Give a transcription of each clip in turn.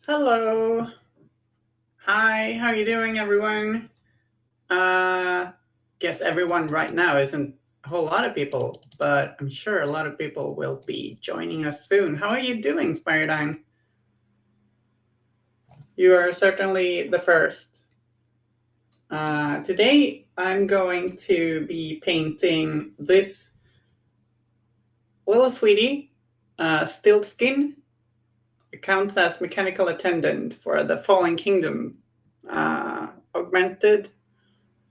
Hello. Hi, how you doing everyone? Uh guess everyone right now isn't a whole lot of people, but I'm sure a lot of people will be joining us soon. How are you doing, Spiridine? You are certainly the first. Today I'm going to be painting this little sweetie, Stiltzkin. It counts as mechanical attendant for the Fallen Kingdom augmented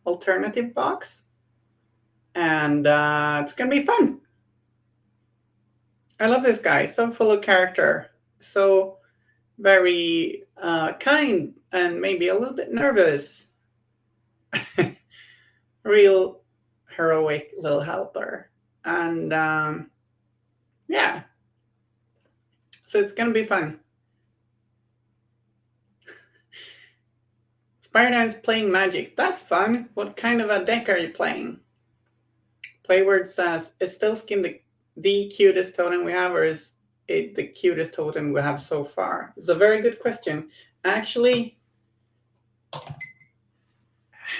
alternative box. And it's gonna be fun. I love this guy. So full of character. So very kind and maybe a little bit nervous. Real heroic little helper. And yeah, so it's gonna be fun. Spider-Man's playing Magic. That's fun. What kind of a deck are you playing? Playword says, is Stiltzkin the cutest totem we have, or is it the cutest totem we have so far? It's a very good question. Actually,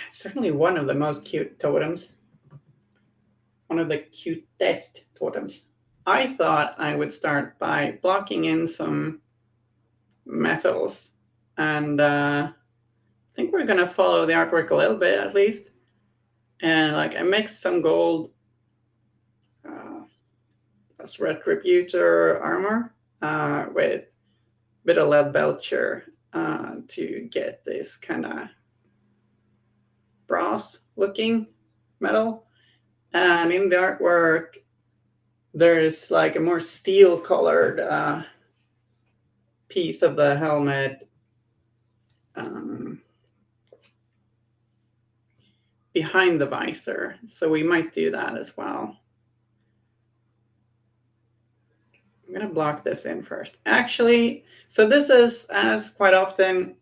certainly one of the most cute totems. One of the cutest totems. I thought I would start by blocking in some metals. And I think we're going to follow the artwork a little bit at least. And like I mixed some gold as Retributor armor with a bit of lead belcher to get this kind of brass looking metal. And in the artwork, there's like a more steel colored piece of the helmet behind the visor. So we might do that as well. I'm going to block this in first. Actually, so this is, as quite often,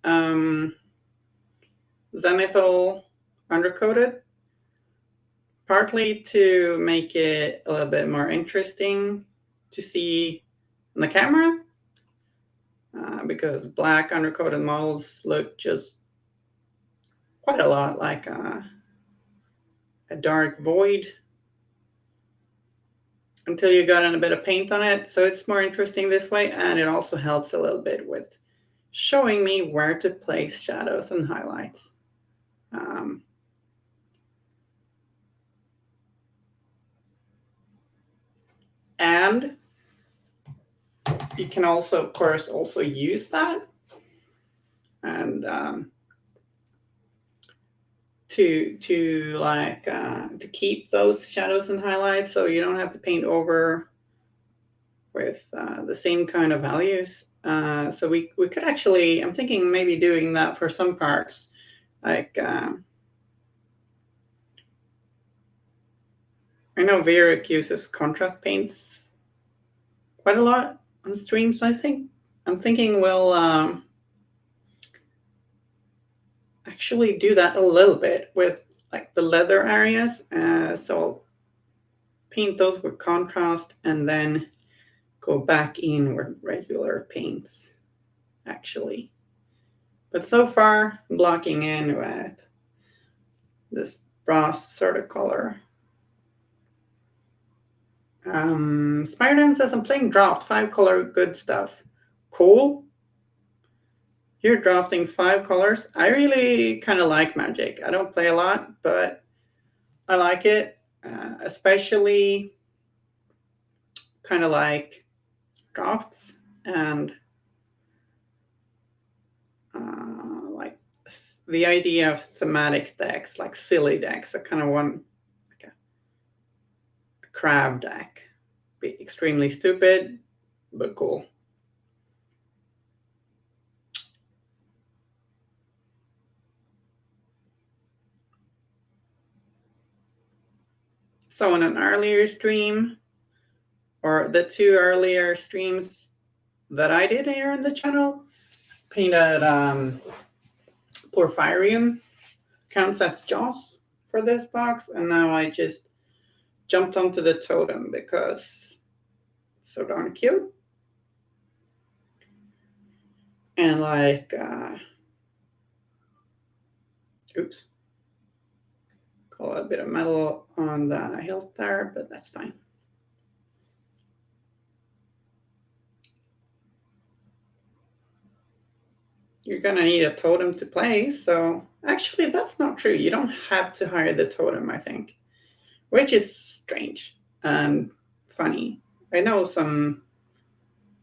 zenithal undercoated, partly to make it a little bit more interesting to see on the camera, because black undercoated models look just quite a lot like a dark void until you got in a bit of paint on it. So it's more interesting this way, and it also helps a little bit with showing me where to place shadows and highlights. And you can also, of course, also use that and to like to keep those shadows and highlights, so you don't have to paint over with the same kind of values. So we could actually, I'm thinking maybe doing that for some parts, like I know Vieric uses contrast paints quite a lot on streams. I'm thinking we'll actually do that a little bit with like the leather areas. So I'll paint those with contrast and then go back in with regular paints, actually. But so far, I'm blocking in with this brass sort of color. Spider-Man says, I'm playing draft, 5-color, good stuff. Cool. You're drafting 5 colors. I really kind of like Magic. I don't play a lot, but I like it, especially kind of like drafts and like the idea of thematic decks, like silly decks. I kind of want like a crab deck. Be extremely stupid, but cool. So in an earlier stream, or the 2 earlier streams that I did here on the channel, painted Porphyrium, counts as Joss for this box, and now I just jumped onto the totem because it's so darn cute. and like, oops, got a bit of metal on the hilt there, but that's fine. You're gonna need a totem to play, so actually that's not true. You don't have to hire the totem, I think, which is strange and funny. I know some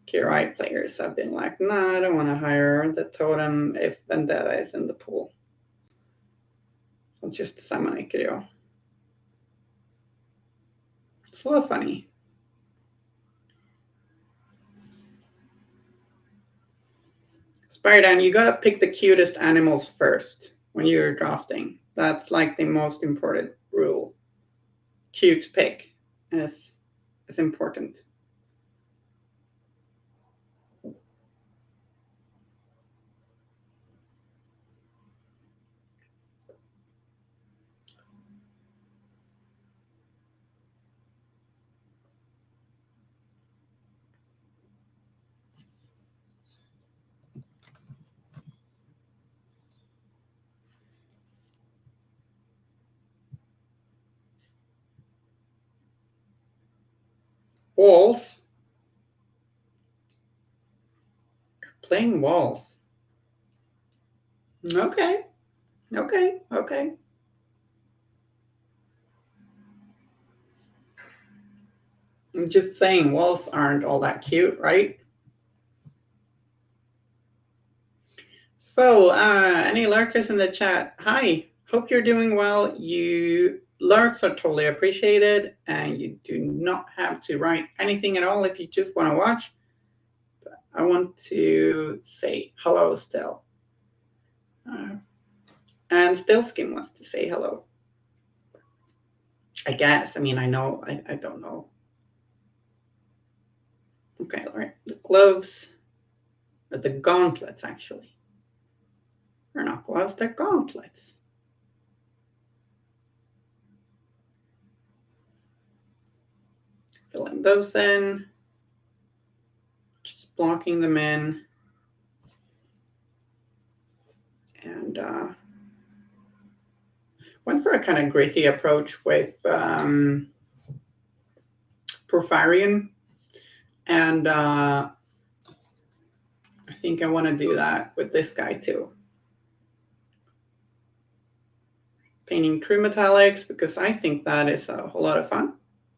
Kirai players have been like, nah, I don't want to hire the totem if Vendetta is in the pool. I'll just summon Ikiryo. It's a little funny. Spider-Dan, you gotta pick the cutest animals first when you're drafting. That's like the most important rule. Cute pick is important. Walls. Playing walls. Okay. Okay. Okay. I'm just saying walls aren't all that cute, right? So, any lurkers in the chat? Hi, hope you're doing well. You lurks are totally appreciated, and you do not have to write anything at all if you just want to watch. But I want to say hello still. And Stiltzkin wants to say hello. I guess. I mean, I know. I don't know. Okay, all right. The gloves, or the gauntlets, actually. They're not gloves, they're gauntlets. Filling those in, just blocking them in, and went for a kind of gritty approach with Porphyrion, and I think I want to do that with this guy too. Painting true metallics, because I think that is a whole lot of fun,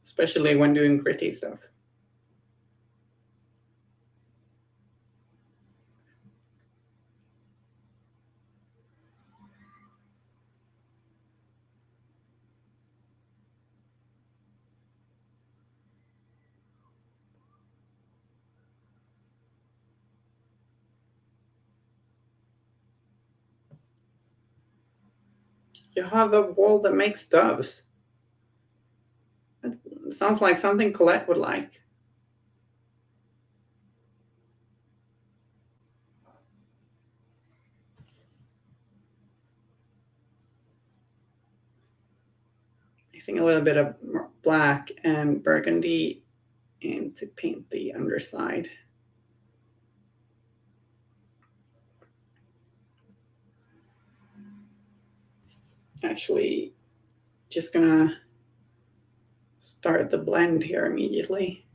especially when doing gritty stuff. You have a wall that makes doves. It sounds like something Colette would like. Mixing a little bit of black and burgundy in to paint the underside. Actually, just gonna start the blend here immediately.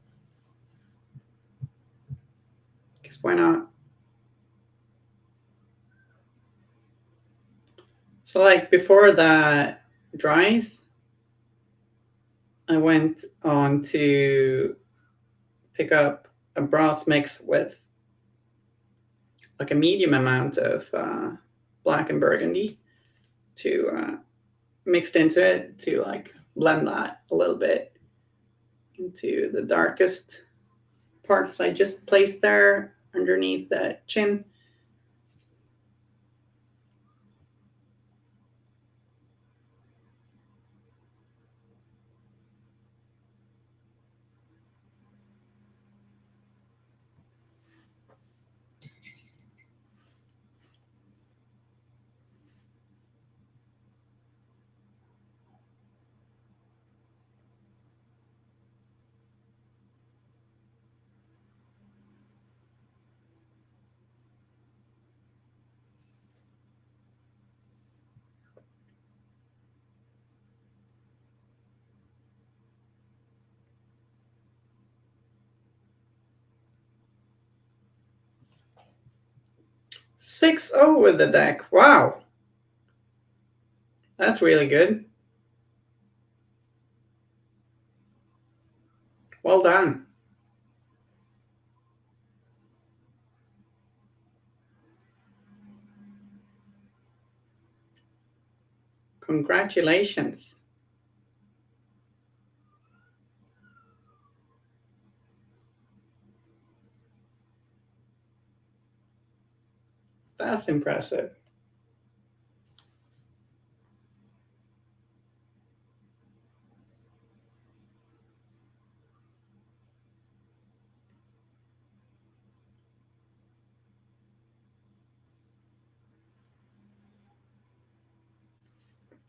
Because why not? So like before that dries, I went on to pick up a brass mix with like a medium amount of black and burgundy to mixed into it to like blend that a little bit into the darkest parts I just placed there underneath the chin. 6-0 with the deck. Wow. That's really good. Well done. Congratulations. That's impressive.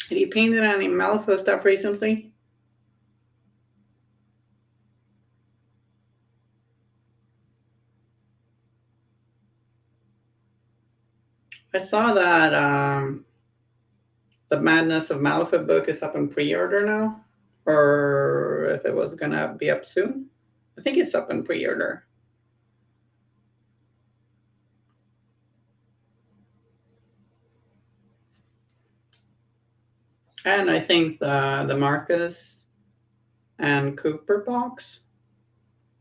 Have you painted any Malifaux stuff recently? I saw that the Madness of Malifaux book is up in pre-order now, or if it was gonna be up soon. I think it's up in pre-order. And I think the Marcus and Cooper box,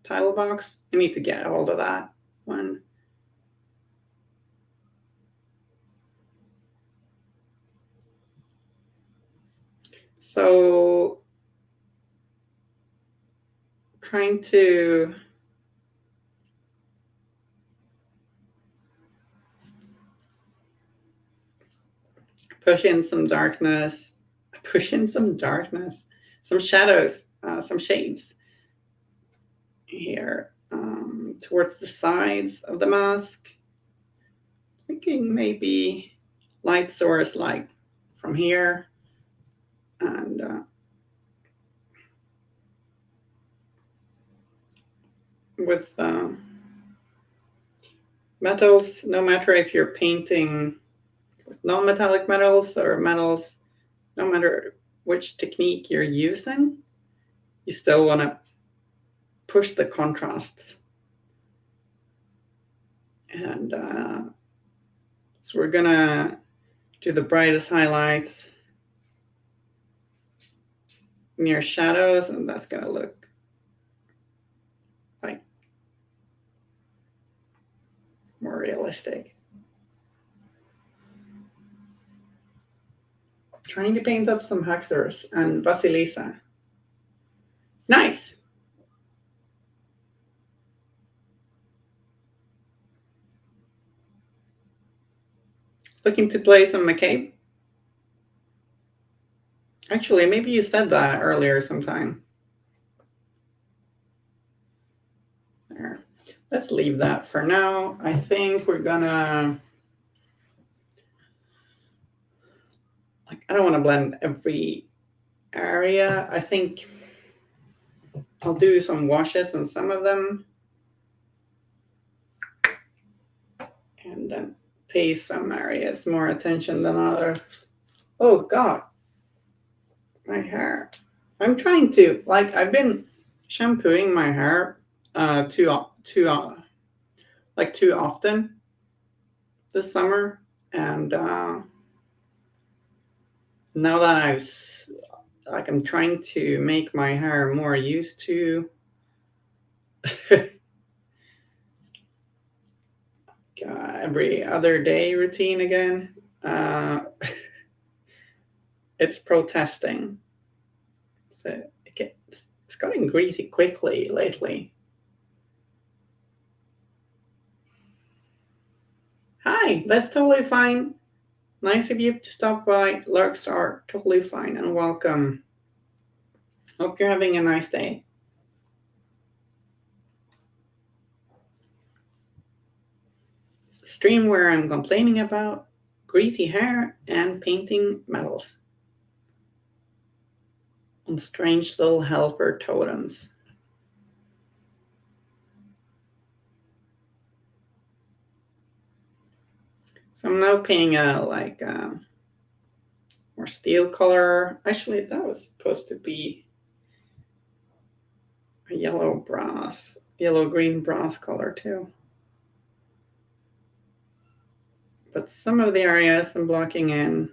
title box, I need to get a hold of that one. So trying to push in some darkness, some shadows, some shades here towards the sides of the mask. Thinking maybe light source like from here and with metals, no matter if you're painting with non-metallic metals or metals, no matter which technique you're using, you still want to push the contrasts. And so we're gonna do the brightest highlights near shadows, and that's gonna look like more realistic. Trying to paint up some Hexers and Vasilisa. Nice. Looking to play some McCabe? Actually, maybe you said that earlier sometime. There. Let's leave that for now. I think we're gonna, I don't want to blend every area. I think I'll do some washes on some of them and then pay some areas more attention than others. Oh God, my hair. I'm trying to, I've been shampooing my hair too often this summer, and now that I'm trying to make my hair more used to every other day routine again. It's protesting. So it's gotten greasy quickly lately. Hi, that's totally fine. Nice of you to stop by. Larks are totally fine and welcome. Hope you're having a nice day. It's a stream where I'm complaining about greasy hair and painting metals on strange little helper totems. So I'm now painting a more steel color. Actually, that was supposed to be a yellow green brass color too. but some of the areas I'm blocking in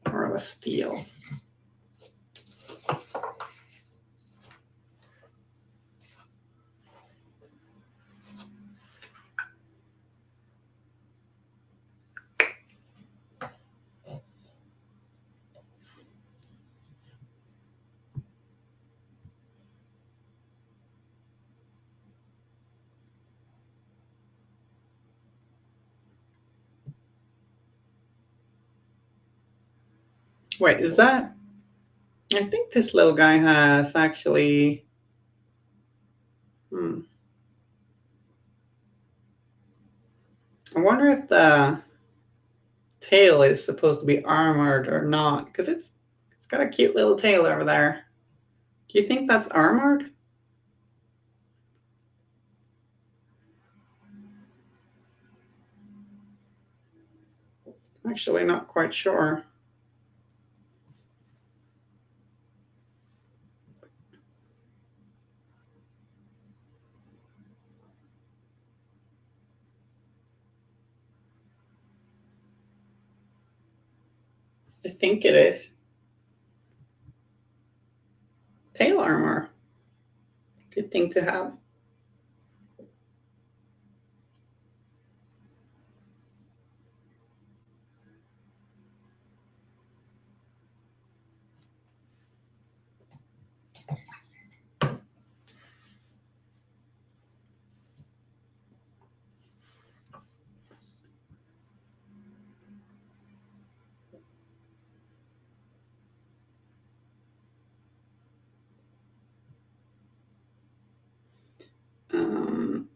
are with steel. Wait, is that? I think this little guy has actually. I wonder if the tail is supposed to be armored or not, because it's got a cute little tail over there. Do you think that's armored? Actually, not quite sure. I think it is. Tail armor. Good thing to have. Um,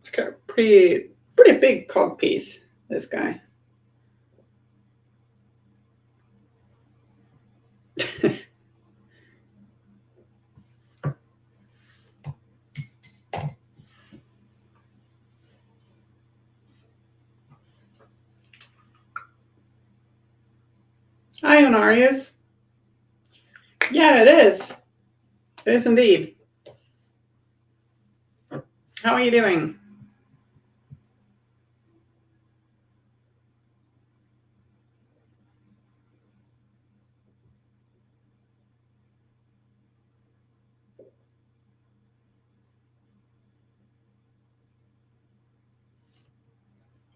it's got a pretty big cog piece. This guy. Hi, Honorius. Yeah, it is. It is indeed. How are you doing?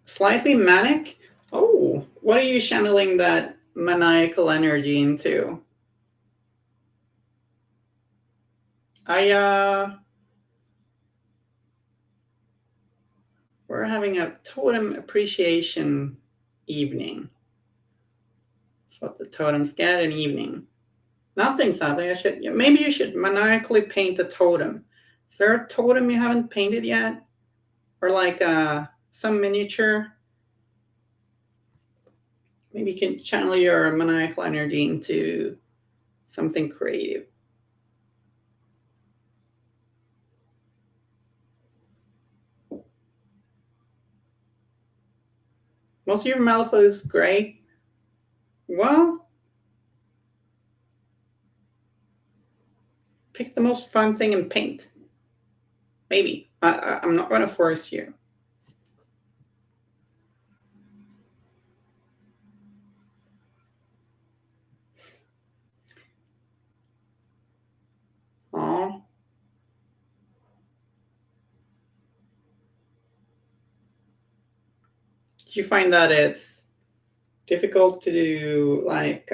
Slightly manic? Oh, what are you channeling that maniacal energy into? I we're having a totem appreciation evening. That's what the totems get, an evening. Nothing, sadly. Maybe you should maniacally paint a totem. Is there a totem you haven't painted yet? Or like some miniature? Maybe you can channel your maniacal energy into something creative. Most of your Malifaux is gray. Well, pick the most fun thing and paint. Maybe. I'm not going to force you. Aw. Do you find that it's difficult to do, like,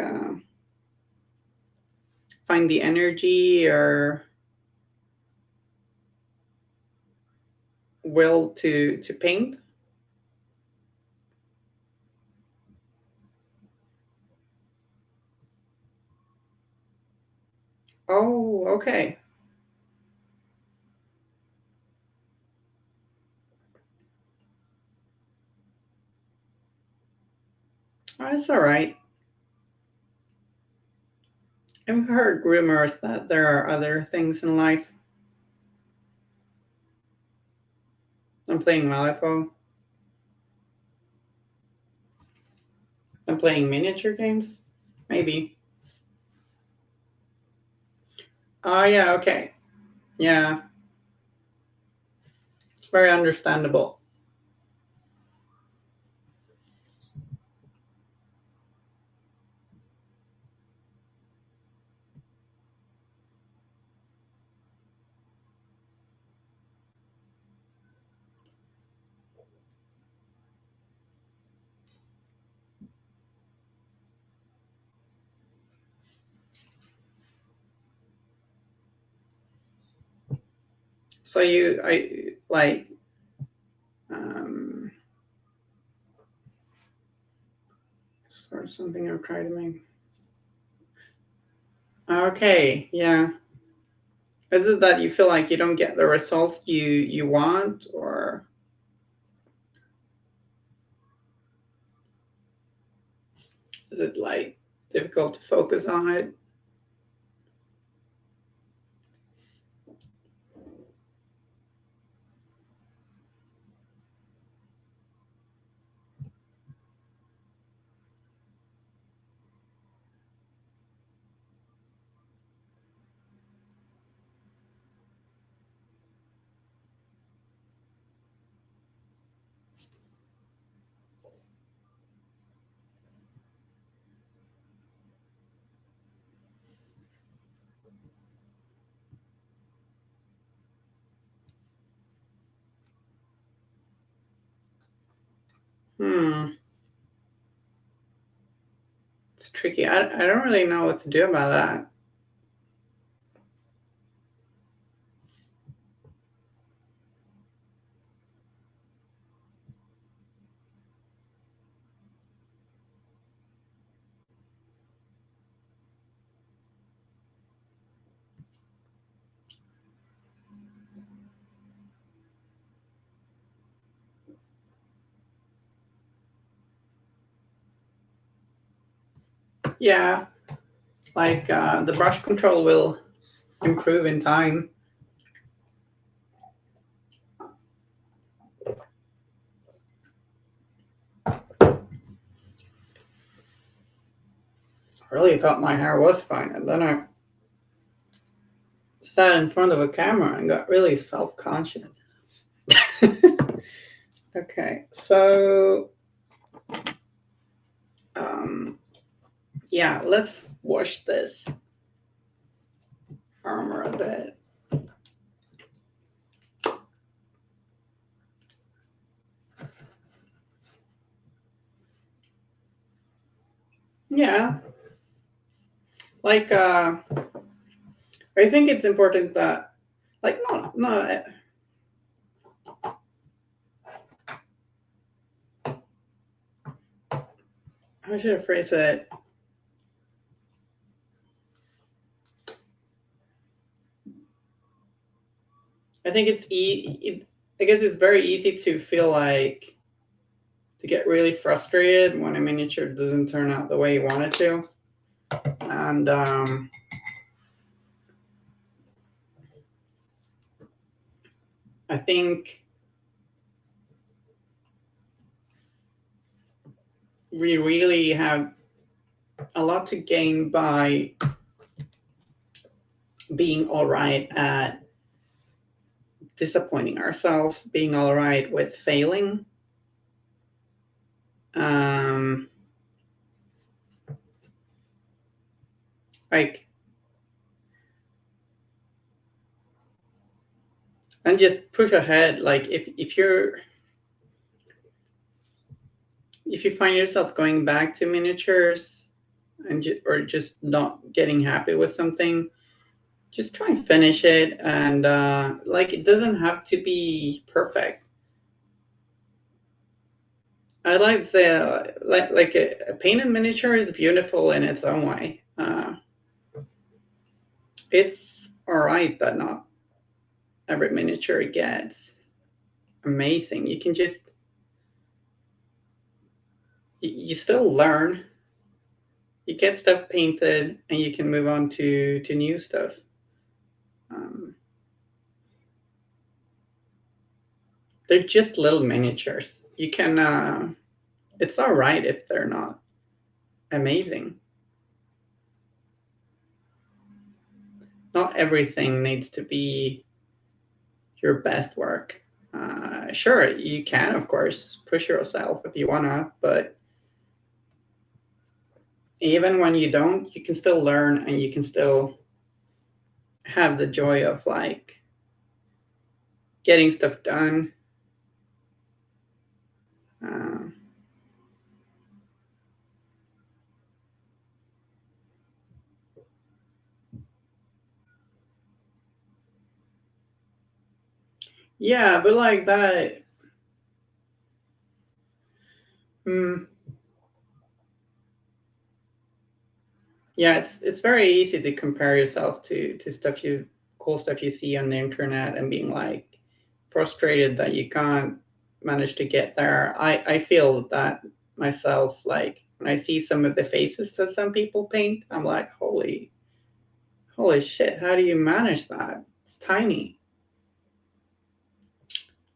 find the energy or will to paint? Oh, okay. That's all right. I've heard rumors that there are other things in life. I'm playing Malifaux. I'm playing miniature games. Maybe. Oh, yeah, okay. Yeah, it's very understandable. So I like, um, or something I've tried to make. Okay, yeah. Is it that you feel like you don't get the results you want, or is it like difficult to focus on it? Hmm, it's tricky. I don't really know what to do about that. Yeah, like the brush control will improve in time. I really thought my hair was fine, and then I sat in front of a camera and got really self conscious. Okay, so um, yeah, let's wash this armor a bit. Yeah, like I think it's important that, like, no, how should I phrase it? I think I guess it's very easy to feel like to get really frustrated when a miniature doesn't turn out the way you want it to, and I think we really have a lot to gain by being all right at disappointing ourselves, being all right with failing, um, like, and just push ahead. Like, if you find yourself going back to miniatures or just not getting happy with something, just try and finish it. And like, it doesn't have to be perfect. I'd like to say, like a painted miniature is beautiful in its own way. It's all right that not every miniature gets amazing. You can just you still learn. You get stuff painted, and you can move on to new stuff. Um, they're just little miniatures. You can. It's all right if they're not amazing. not everything needs to be your best work. Sure, you can, of course, push yourself if you wanna, but even when you don't, you can still learn and you can still have the joy of like getting stuff done. Uh, yeah, but like that. Mm, yeah, it's very easy to compare yourself to stuff you cool stuff you see on the internet and being like frustrated that you can't manage to get there. I feel that myself, like when I see some of the faces that some people paint, I'm like, holy shit, how do you manage that? It's tiny.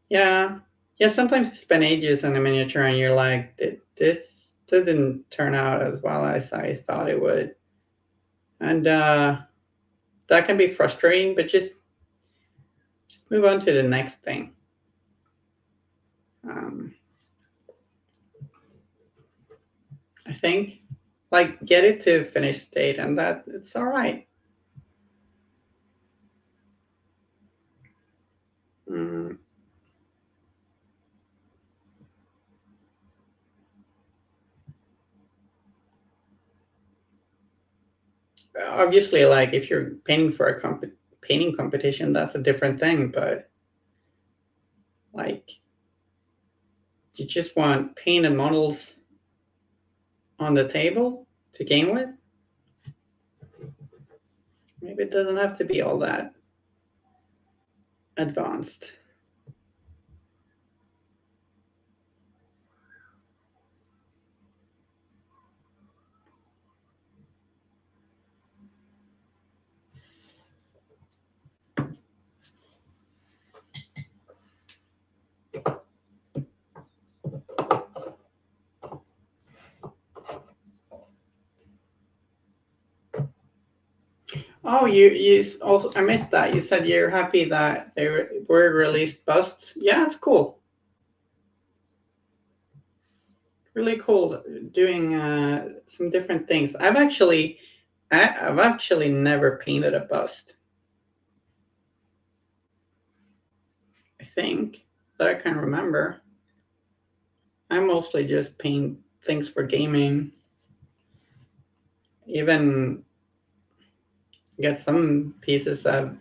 Yeah. Yeah, sometimes you spend ages on a miniature and you're like, this didn't turn out as well as I thought it would. And that can be frustrating, but just move on to the next thing. Um, I think, like, get it to finished state, and that it's all right. Mm, obviously, like if you're painting for a painting competition, that's a different thing. But like, you just want painted models on the table to game with. Maybe it doesn't have to be all that advanced. Oh, also I missed that. You said you're happy that they were released busts. Yeah, it's cool. Really cool doing some different things. I've actually never painted a bust. I think that I can remember. I mostly just paint things for gaming. Even I guess some pieces have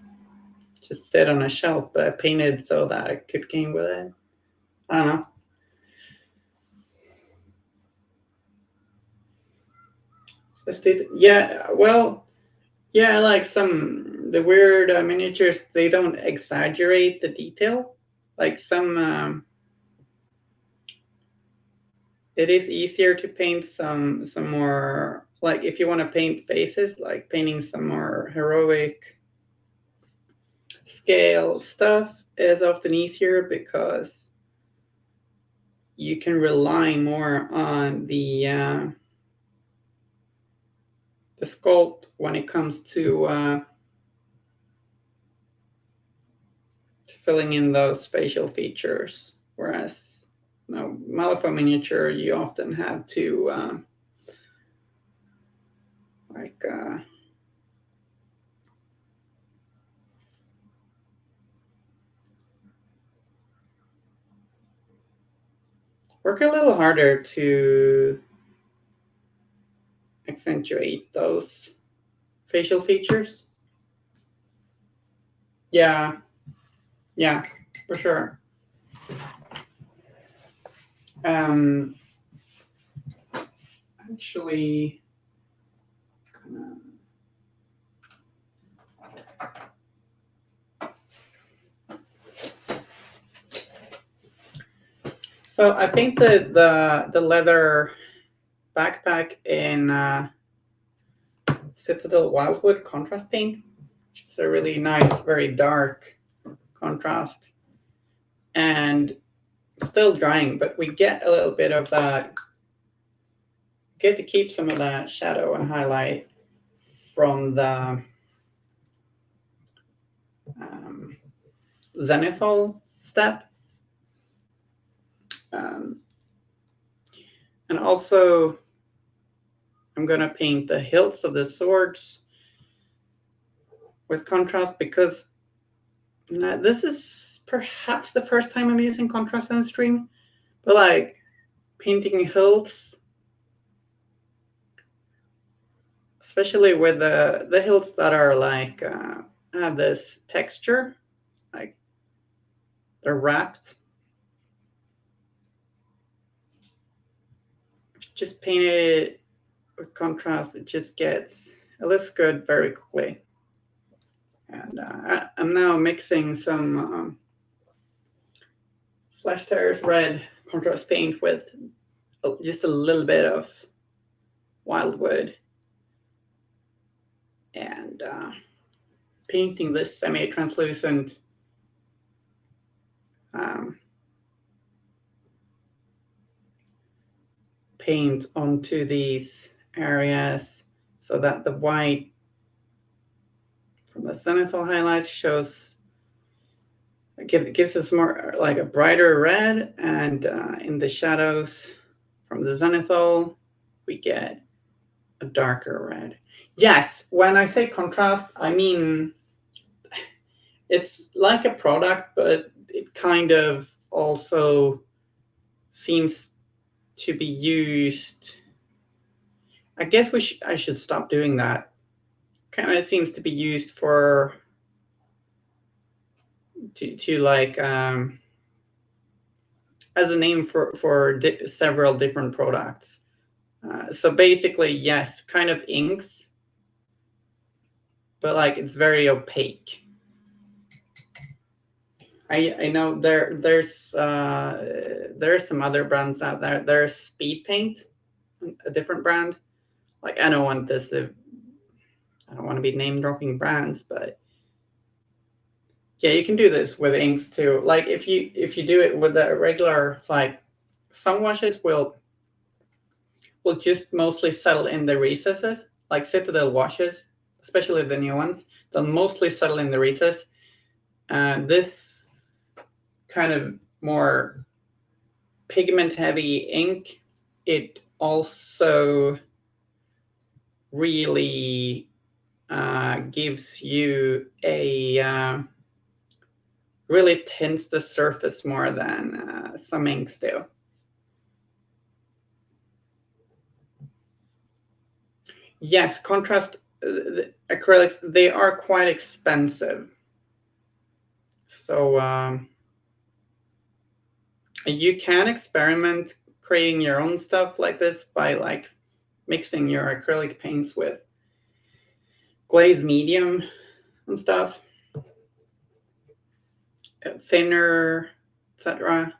just sit on a shelf, but I painted so that I could game with it. I don't know. Yeah, well, yeah, like some the weird miniatures. They don't exaggerate the detail. Like some, it is easier to paint some more. Like if you want to paint faces, like painting some more heroic scale stuff is often easier because you can rely more on the sculpt when it comes to filling in those facial features. Whereas, Malifaux miniature, you often have to like work a little harder to accentuate those facial features. Yeah, yeah, for sure. Um, actually, so I painted the leather backpack in Citadel Wildwood contrast paint. It's a really nice, very dark contrast, and it's still drying, but we get a little bit of that. Get to keep some of that shadow and highlight from the zenithal step. And also, I'm going to paint the hilts of the swords with contrast because this is perhaps the first time I'm using contrast in the stream. But like painting hilts, especially with the hilts that are like have this texture, like they're wrapped. Just paint it with contrast. It looks good very quickly. And I'm now mixing some Flash Tires Red contrast paint with just a little bit of Wildwood and painting this semi-translucent paint onto these areas so that the white from the zenithal highlights gives us more like a brighter red, and in the shadows from the zenithal we get a darker red. Yes, when I say contrast, I mean it's like a product, but it kind of also seems to be used. I guess I should stop doing that. Kind of seems to be used for to like as a name for several different products. So basically, yes, kind of inks, but like it's very opaque. I know there's some other brands out there. There's Speed Paint, a different brand. Like I don't want to be name dropping brands, but yeah, you can do this with inks too. Like if you do it with a regular, like some washes will just mostly settle in the recesses, like Citadel washes, especially the new ones. They'll mostly settle in the recesses. This kind of more pigment heavy ink, it also really gives you really tints the surface more than some inks do. Yes, contrast acrylics, they are quite expensive. So you can experiment creating your own stuff like this by like mixing your acrylic paints with glaze medium and stuff, thinner, etc.,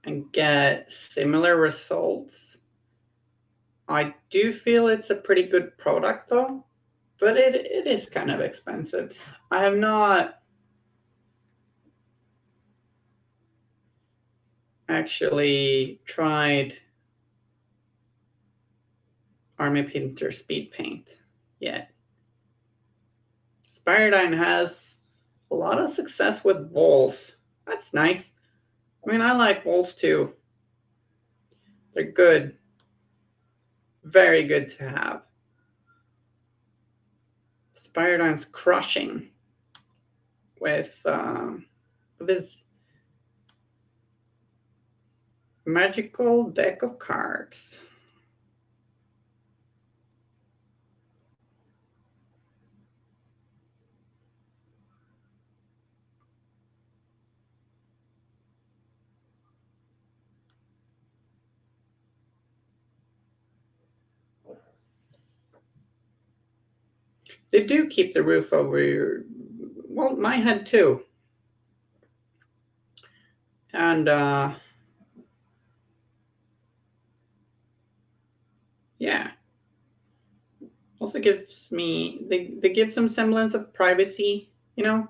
and get similar results. I do feel it's a pretty good product though, but it is kind of expensive. I have not actually tried Army Painter Speed Paint yet. Spiridine has a lot of success with walls. That's nice. I mean, I like walls too. They're good. Very good to have. Spiridine's crushing with this magical deck of cards. They do keep the roof over your, well, my head too. And yeah. Also gives me, they give some semblance of privacy, you know?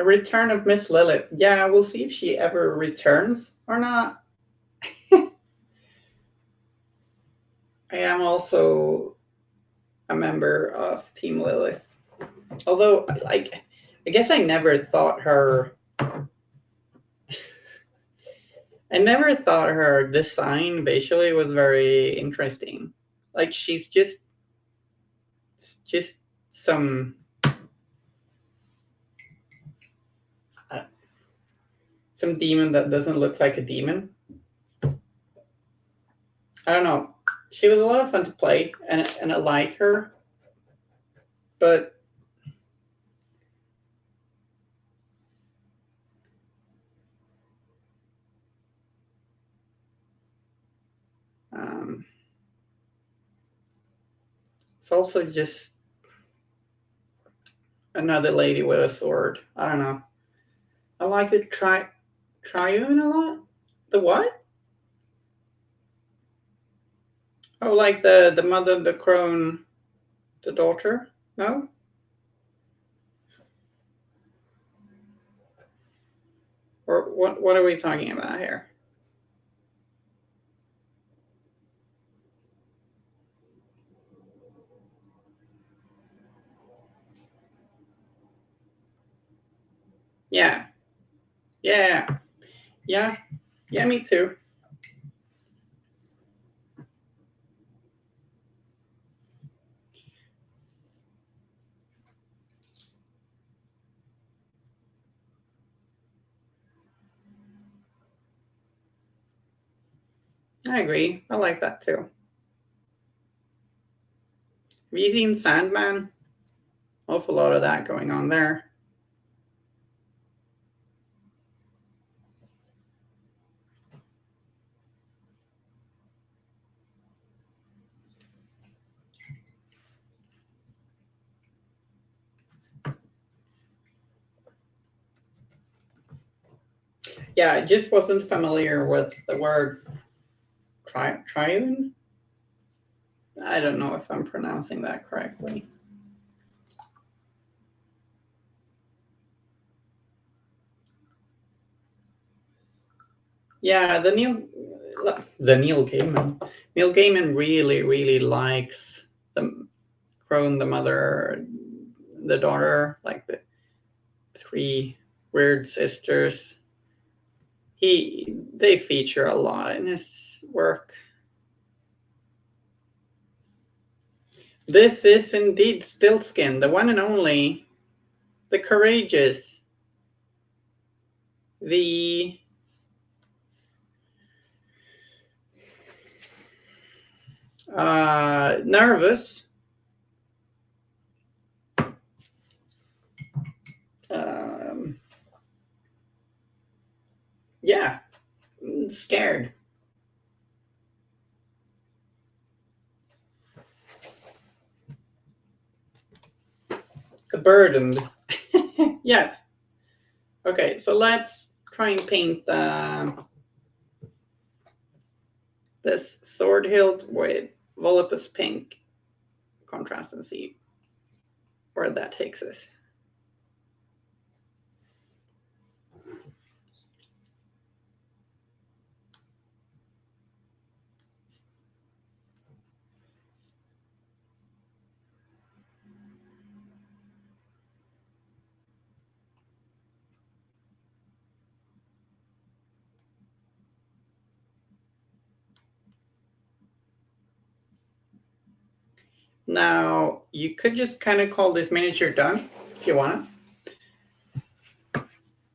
A return of Miss Lilith. Yeah, we'll see if she ever returns or not. I am also a member of Team Lilith. Although, like, I guess I never thought her. I never thought her design visually was very interesting. Like, she's just some uh, some demon that doesn't look like a demon. I don't know. She was a lot of fun to play, and I like her, but um, it's also just another lady with a sword. I don't know. I like the triune a lot. The what? Oh, like the mother, the crone, the daughter. No. Or what? What are we talking about here? Yeah. Yeah. Yeah. Yeah. Me too. I agree. I like that too. Have you seen Sandman? Awful lot of that going on there. Yeah, I just wasn't familiar with the word triune. I don't know if I'm pronouncing that correctly. Yeah, the Neil Gaiman really likes the Crone, the mother, the daughter, like the three weird sisters. They feature a lot in his work. This is indeed Stiltzkin, the one and only, the courageous, the nervous, um, yeah, scared, burdened. Yes. Okay, so let's try and paint this sword hilt with Volupus pink contrast and see where that takes us. Now, you could just kind of call this miniature done if you want.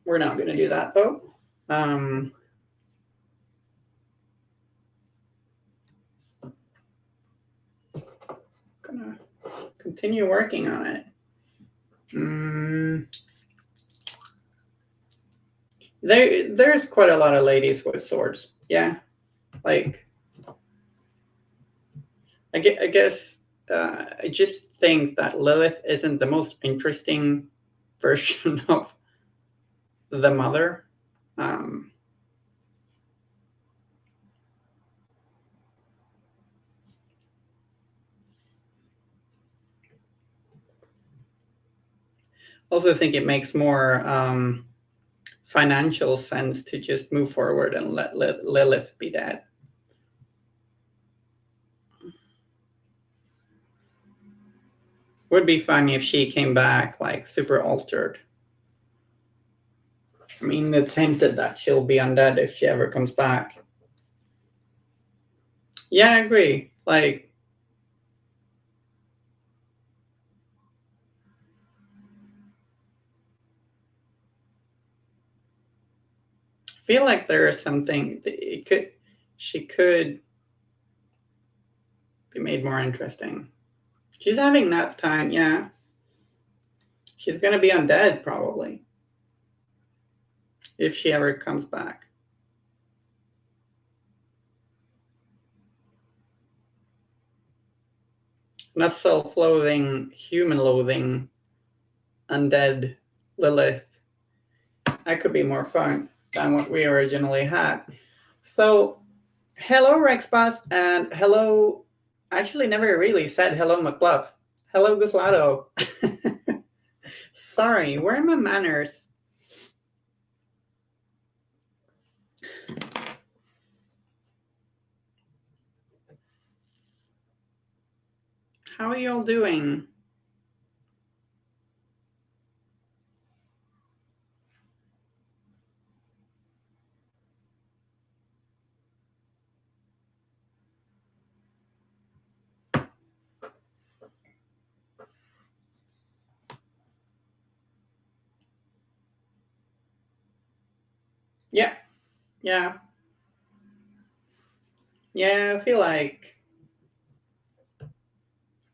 We're not going to do that though. Gonna continue working on it. There's quite a lot of ladies with swords. Yeah, like I guess I just think that Lilith isn't the most interesting version of the mother. Um, Also think it makes more financial sense to just move forward and let Lilith be dead. Would be funny if she came back like super altered. I mean, it's hinted that she'll be undead if she ever comes back. Yeah, I agree. Like, I feel like there is something she could be made more interesting. She's having nap time, yeah. She's gonna be undead probably if she ever comes back. Not self-loathing, human-loathing, undead Lilith. That could be more fun than what we originally had. So, hello Rexboss, and hello. Actually, never really said hello McBluff. Hello Guslato. Sorry, where are my manners? How are you all doing? Yeah, yeah, yeah. I feel like,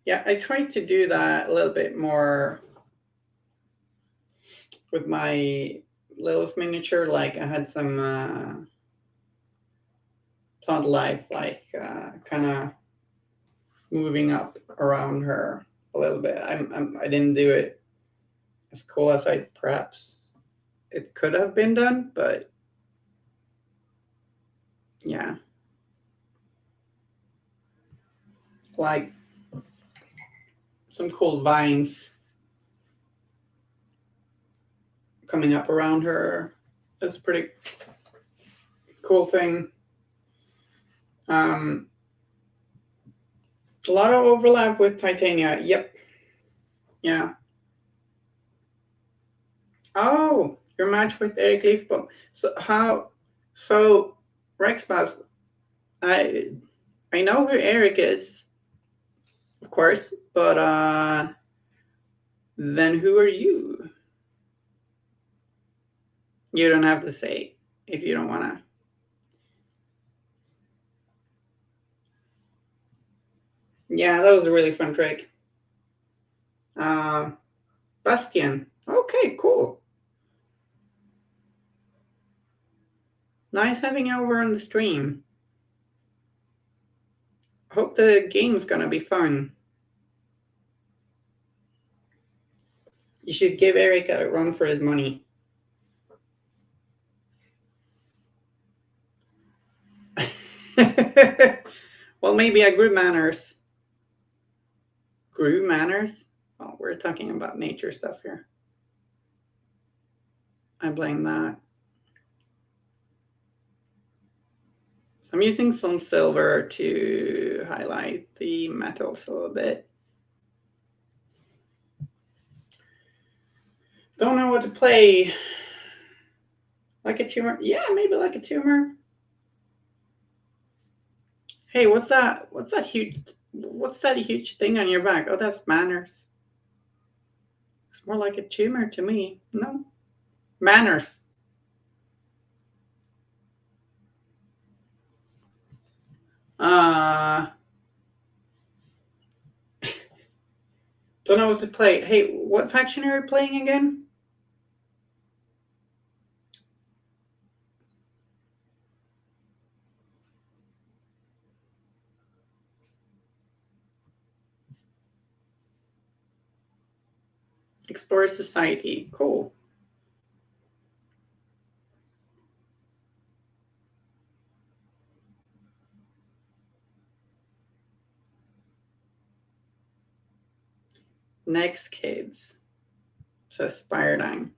yeah, I tried to do that a little bit more with my Lilith miniature. Like I had some plant life, like kind of moving up around her a little bit. I didn't do it as cool as I perhaps it could have been done, but yeah, like some cool vines coming up around her. That's a pretty cool thing. Um, a lot of overlap with Titania. Yep. Yeah. Oh, your match with Eric Leafbaum. So how? So Rexbus, I I know who Eric is, of course, but then who are you? You don't have to say if you don't wanna. Yeah, that was a really fun trick. Uh, Bastian. Okay, cool. Nice having you over on the stream. Hope the game's gonna be fun. You should give Eric a run for his money. Well, maybe I grew manners. Grew manners? Oh, we're talking about nature stuff here. I blame that. So I'm using some silver to highlight the metals a little bit. Don't know what to play. Like a tumor? Yeah, maybe like a tumor. Hey, what's that? What's that huge thing on your back? Oh, that's manners. It's more like a tumor to me. No. Manners. Uh don't know what to play. Hey, what faction are you playing again? Explore Society. Cool. Next kids. says Spiredine.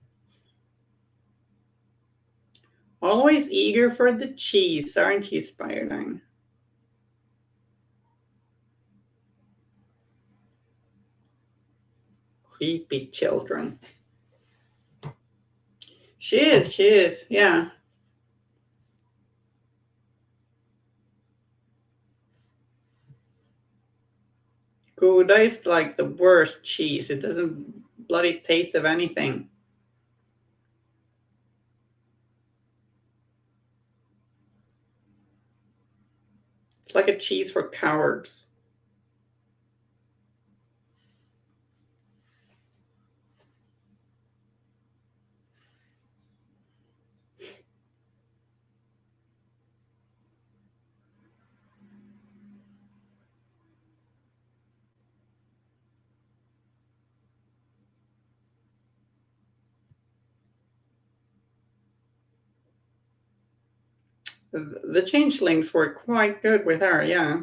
Always eager for the cheese, aren't you, Spiredine? Creepy children. She is, yeah. Gouda is like the worst cheese. It doesn't bloody taste of anything. It's like a cheese for cowards. The changelings were quite good with her, yeah.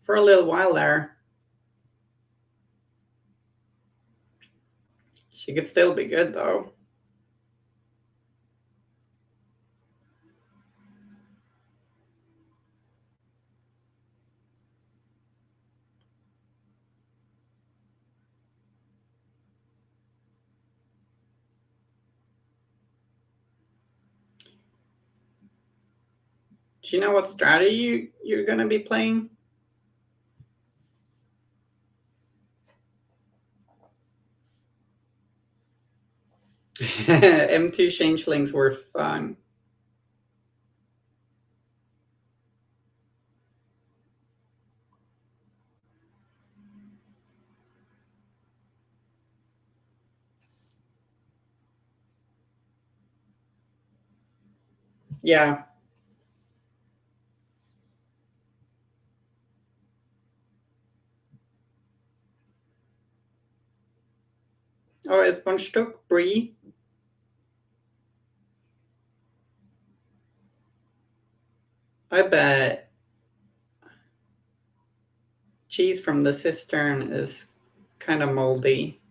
For a little while there. She could still be good, though. Do you know what strategy you're going to be playing? M2 changelings were fun. Yeah. Oh, is one Stück brie? I bet cheese from the cistern is kind of moldy.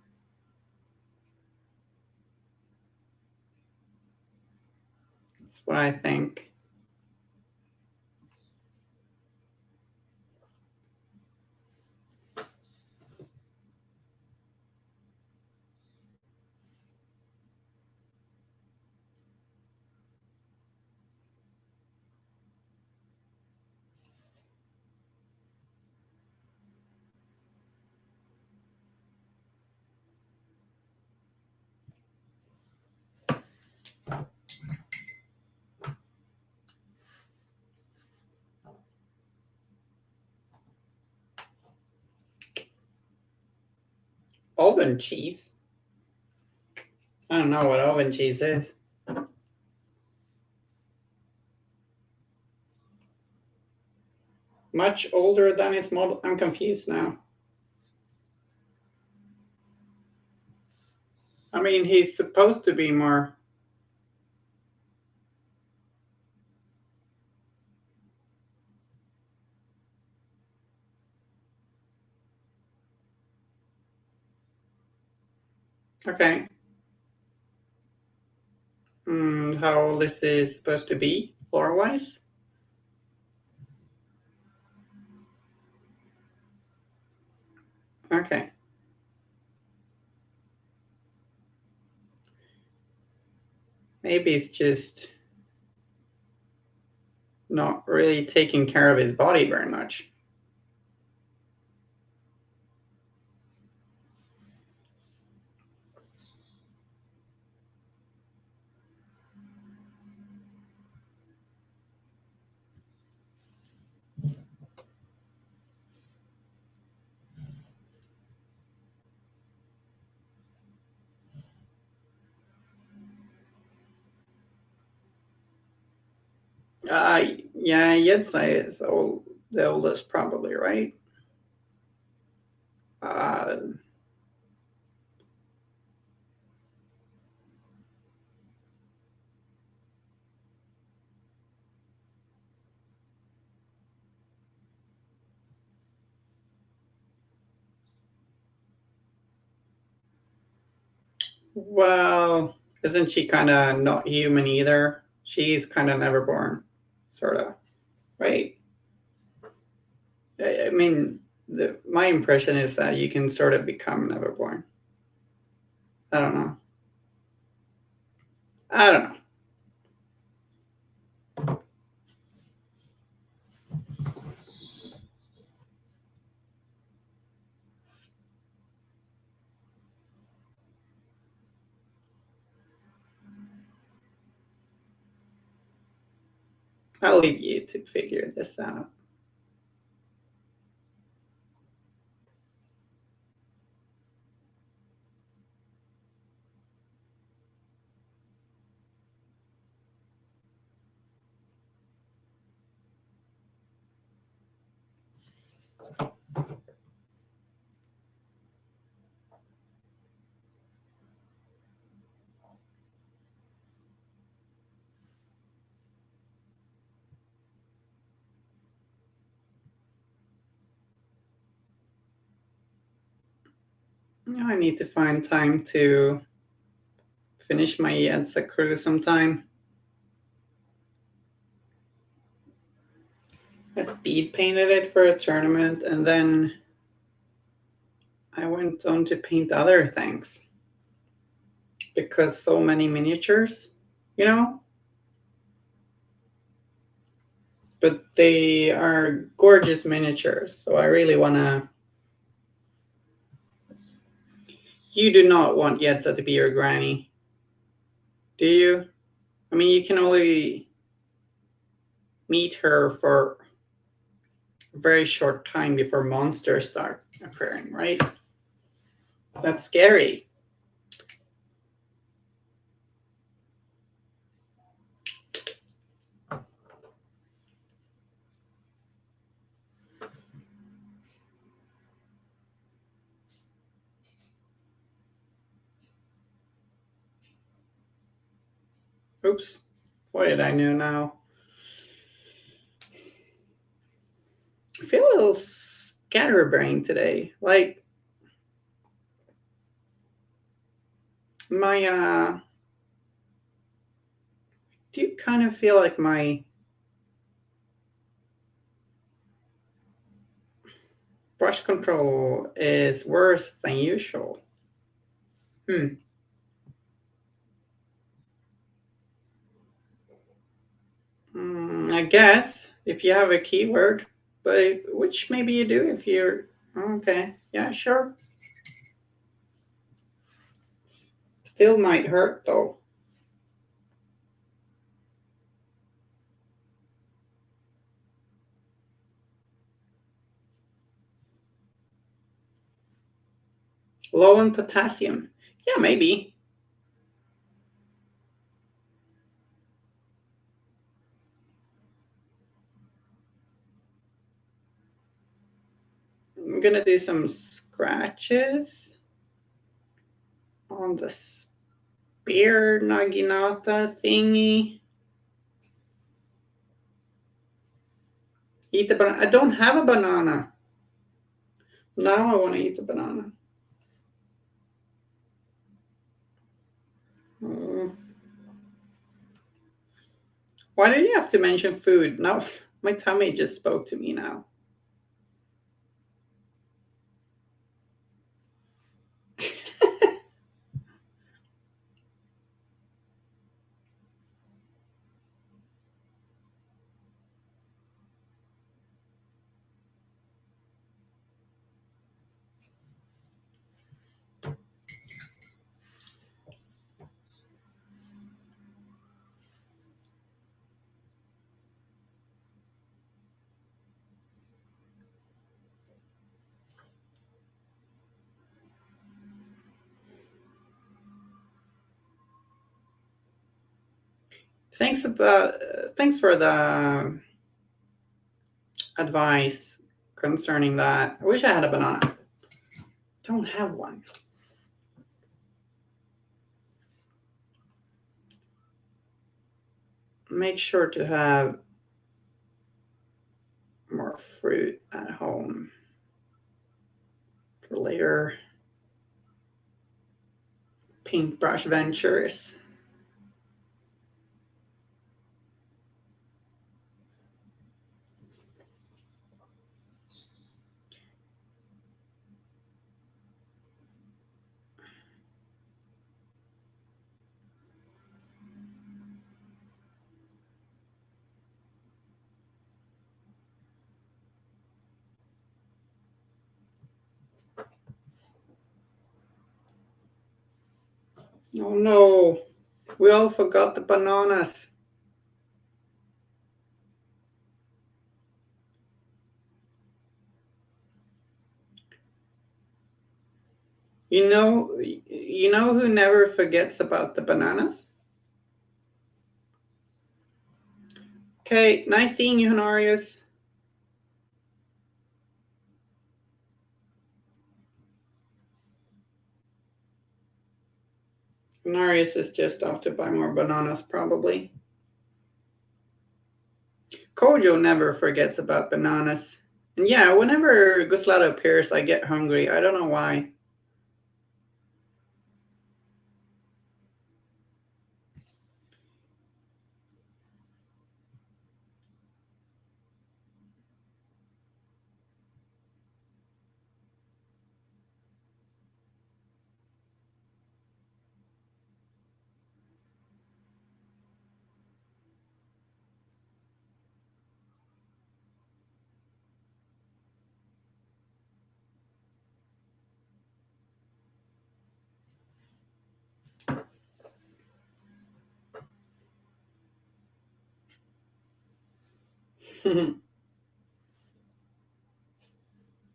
That's what I think. Oven cheese? I don't know what oven cheese is. Much older than its model. I'm confused now. I mean, he's supposed to be more. Okay. How old is this supposed to be, lore wise? Okay. Maybe it's just not really taking care of his body very much. Yeah, Yedsai is the oldest, probably, right? Uh, Well, isn't she kind of not human either? She's kind of never born, sort of, right? I mean, my impression is that you can sort of become never born. I don't know. I don't know. I'll leave you to figure this out. I need to find time to finish my Yetsa crew sometime. I speed painted it for a tournament and then I went on to paint other things because so many miniatures, you know? But they are gorgeous miniatures, so I really want to. You do not want Yetsa to be your granny, do you? I mean, you can only meet her for a very short time before monsters start appearing, right? That's scary. Oops. What did I do now? I feel a little scatterbrained today. Like, my, do you kind of feel like my brush control is worse than usual? Hmm. I guess if you have a keyword, but which maybe you do if you're okay. Yeah, sure. Still might hurt though. Low in potassium. Yeah, maybe. I'm gonna do some scratches on the spear naginata thingy. Eat the banana. I don't have a banana. Now I want to eat a banana. Mm. Why did you have to mention food? Now my tummy just spoke to me now. Thanks for the advice concerning that. I wish I had a banana. Don't have one. Make sure to have more fruit at home for later. paintbrush ventures. Oh no, we all forgot the bananas. You know who never forgets about the bananas? Okay, nice seeing you, Honorius. Honorius is just off to buy more bananas, probably. Kojo never forgets about bananas. And yeah, whenever Guslato appears, I get hungry. I don't know why.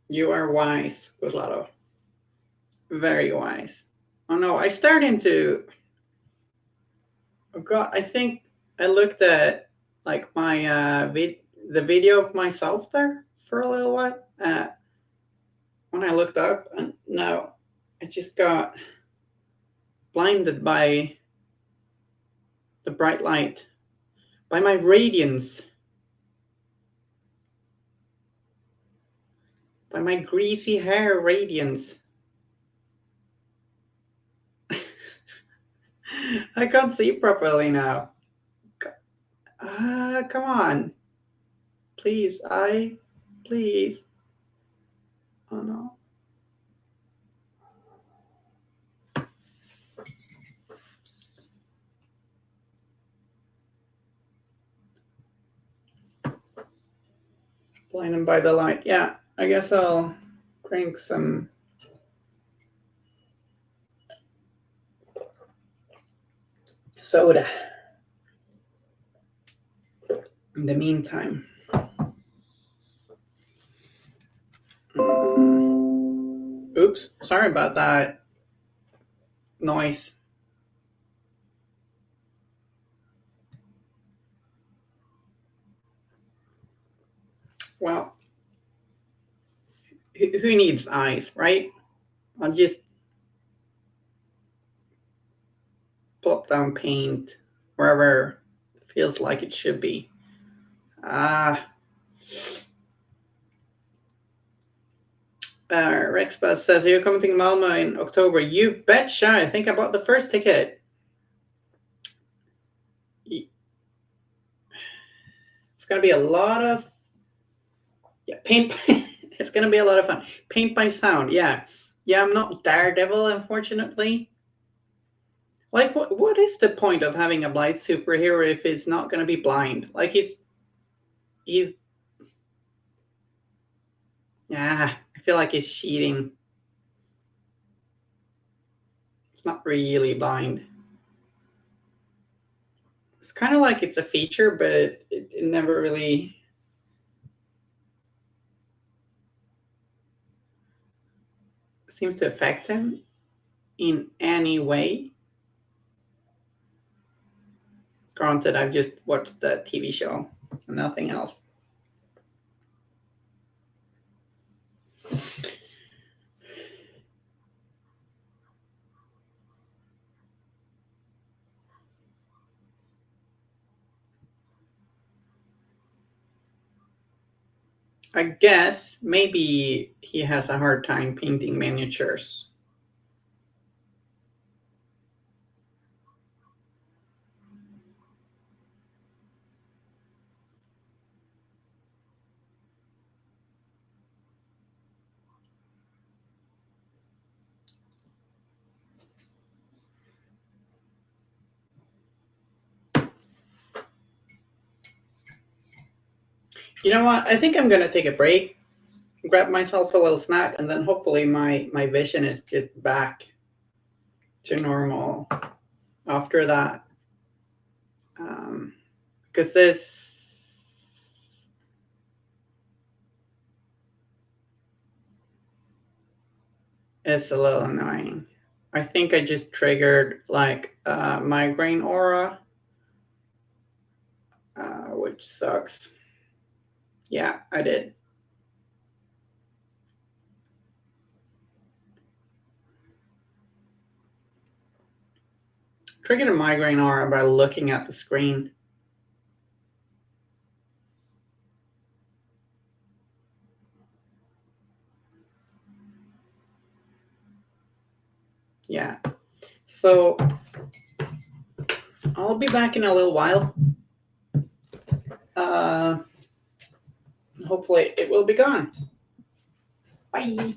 You are wise, Guslato. Very wise. Oh no, I started to. Oh god, I think I looked at like my the video of myself there for a little while. When I looked up, and now I just got blinded by the bright light, by my radiance, by my greasy hair radiance. I can't see properly now. Come on. Please, please. Oh no. Blinded by the light. Yeah, I guess I'll drink some soda in the meantime. Oops, sorry about that noise. Well, who needs eyes, right? I'll just plop down paint wherever it feels like it should be. Rexbus says, are you coming to Malmo in October? You betcha. I think I bought the first ticket. It's going to be a lot of paint. It's going to be a lot of fun. Paint by sound. Yeah. Yeah, I'm not Daredevil, unfortunately. Like, what is the point of having a blind superhero if he's not going to be blind? Like, he's I feel like he's cheating. It's not really blind. It's kind of like it's a feature, but it never really seems to affect him in any way. Granted, I've just watched the TV show and nothing else. I guess maybe he has a hard time painting miniatures. You know what? I think I'm gonna take a break, grab myself a little snack, and then hopefully my vision is just back to normal after that. Because this is a little annoying. I think I just triggered like migraine aura, which sucks. Yeah, I did. Triggered a migraine aura by looking at the screen. Yeah. So I'll be back in a little while. Uh, hopefully it will be gone. Bye.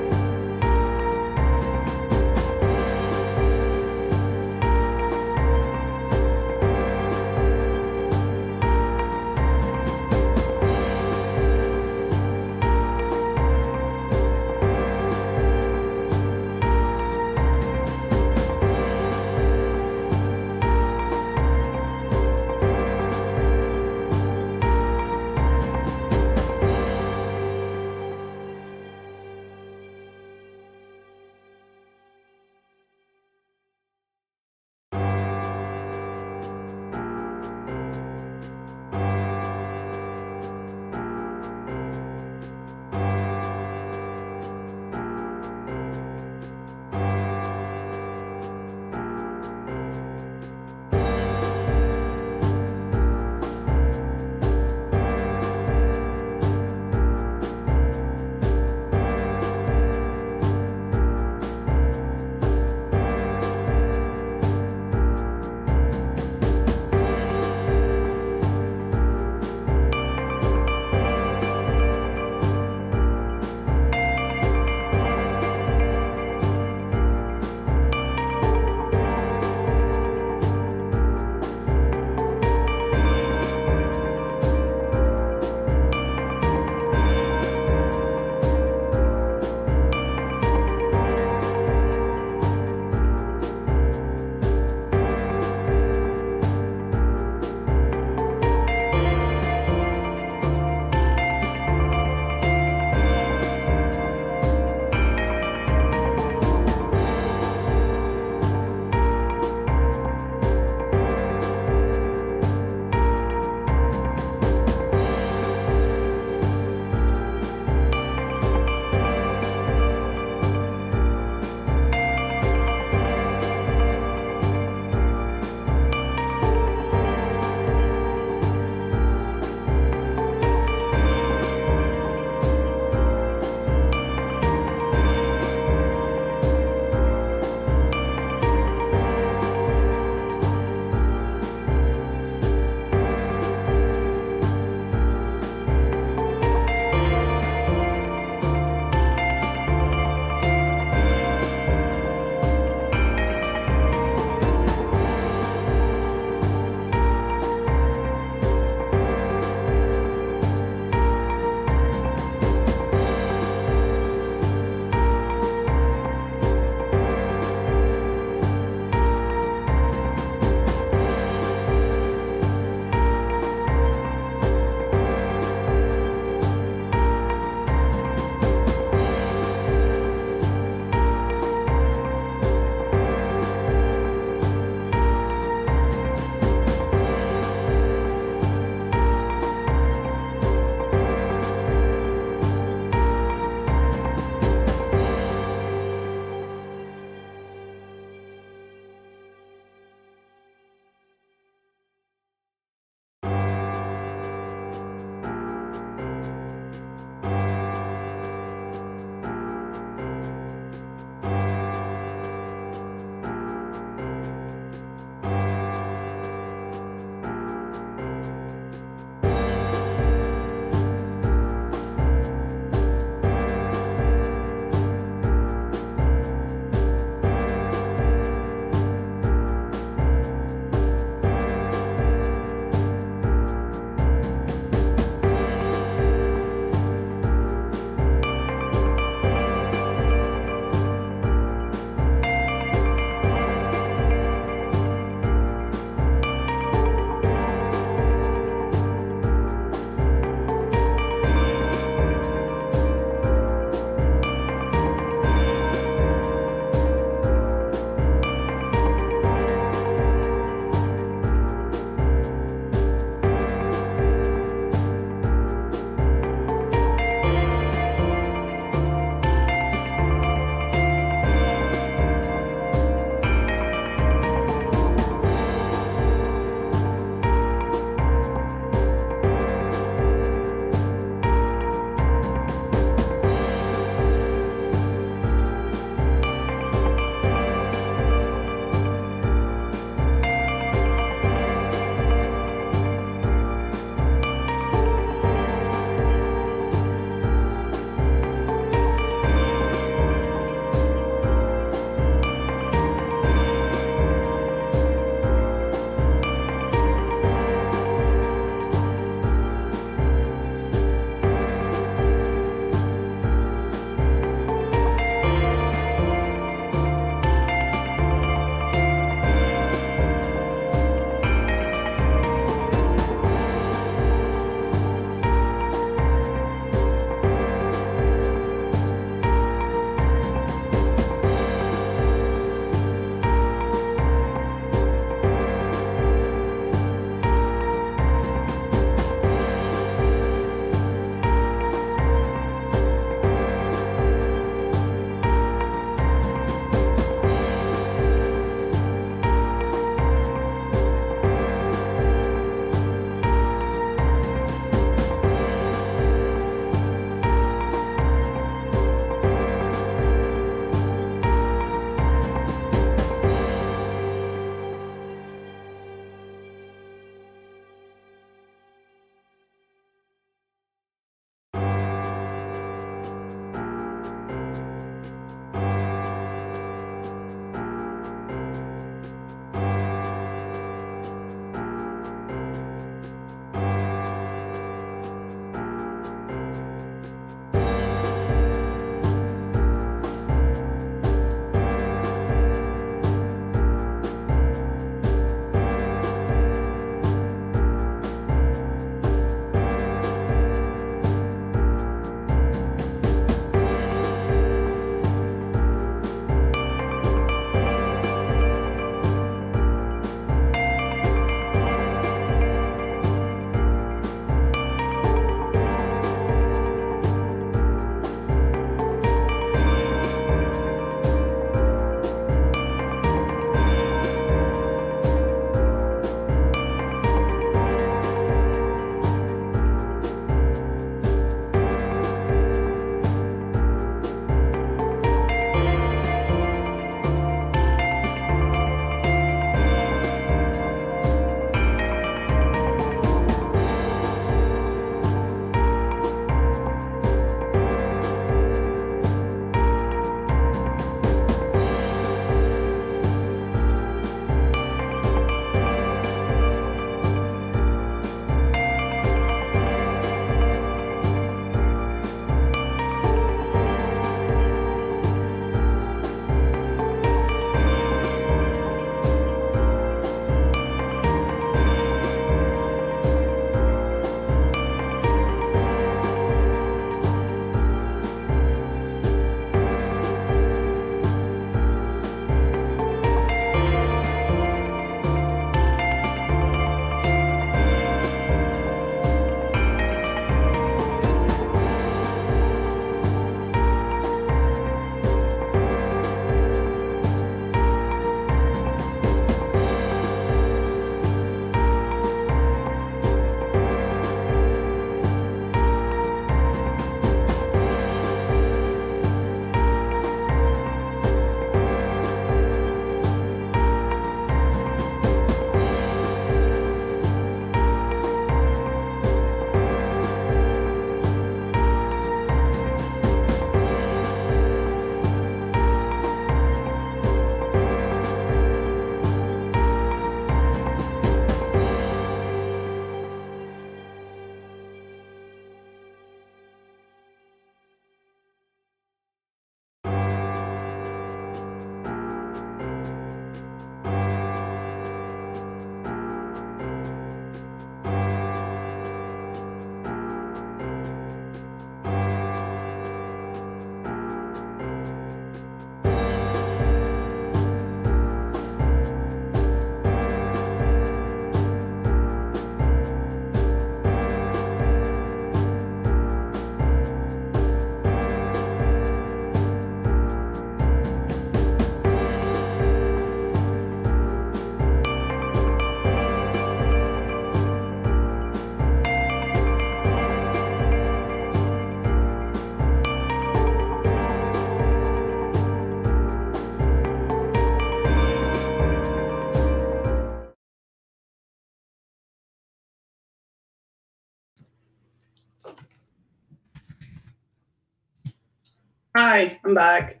Hi, I'm back.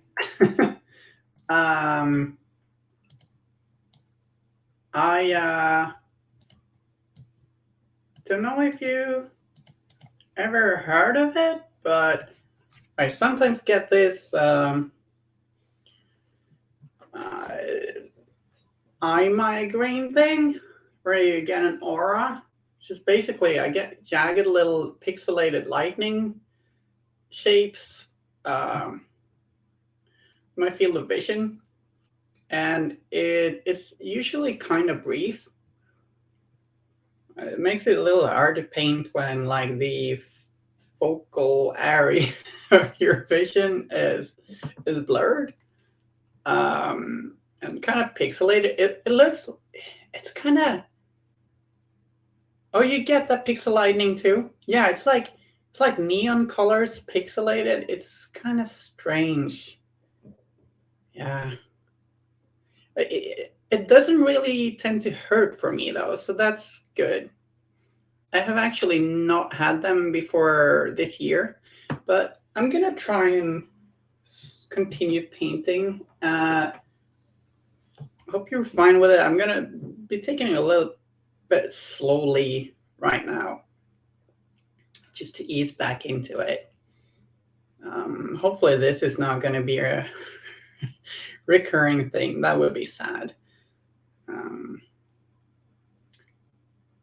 um, I don't know if you ever heard of it, but I sometimes get this uh, eye migraine thing where you get an aura. Which is basically I get jagged little pixelated lightning shapes in my field of vision, and it's usually kind of brief. It makes it a little hard to paint when like the focal area of your vision is blurred and kind of pixelated. It looks it's kind of oh you get that pixel lightning too. Yeah, it's like neon colors pixelated. It's kind of strange. Yeah, it doesn't really tend to hurt for me though, so that's good. I have actually not had them before this year, but I'm gonna try and continue painting. Hope you're fine with it. I'm gonna be taking it a little bit slowly right now, just to ease back into it. Hopefully, this is not gonna be a recurring thing. That would be sad. Um,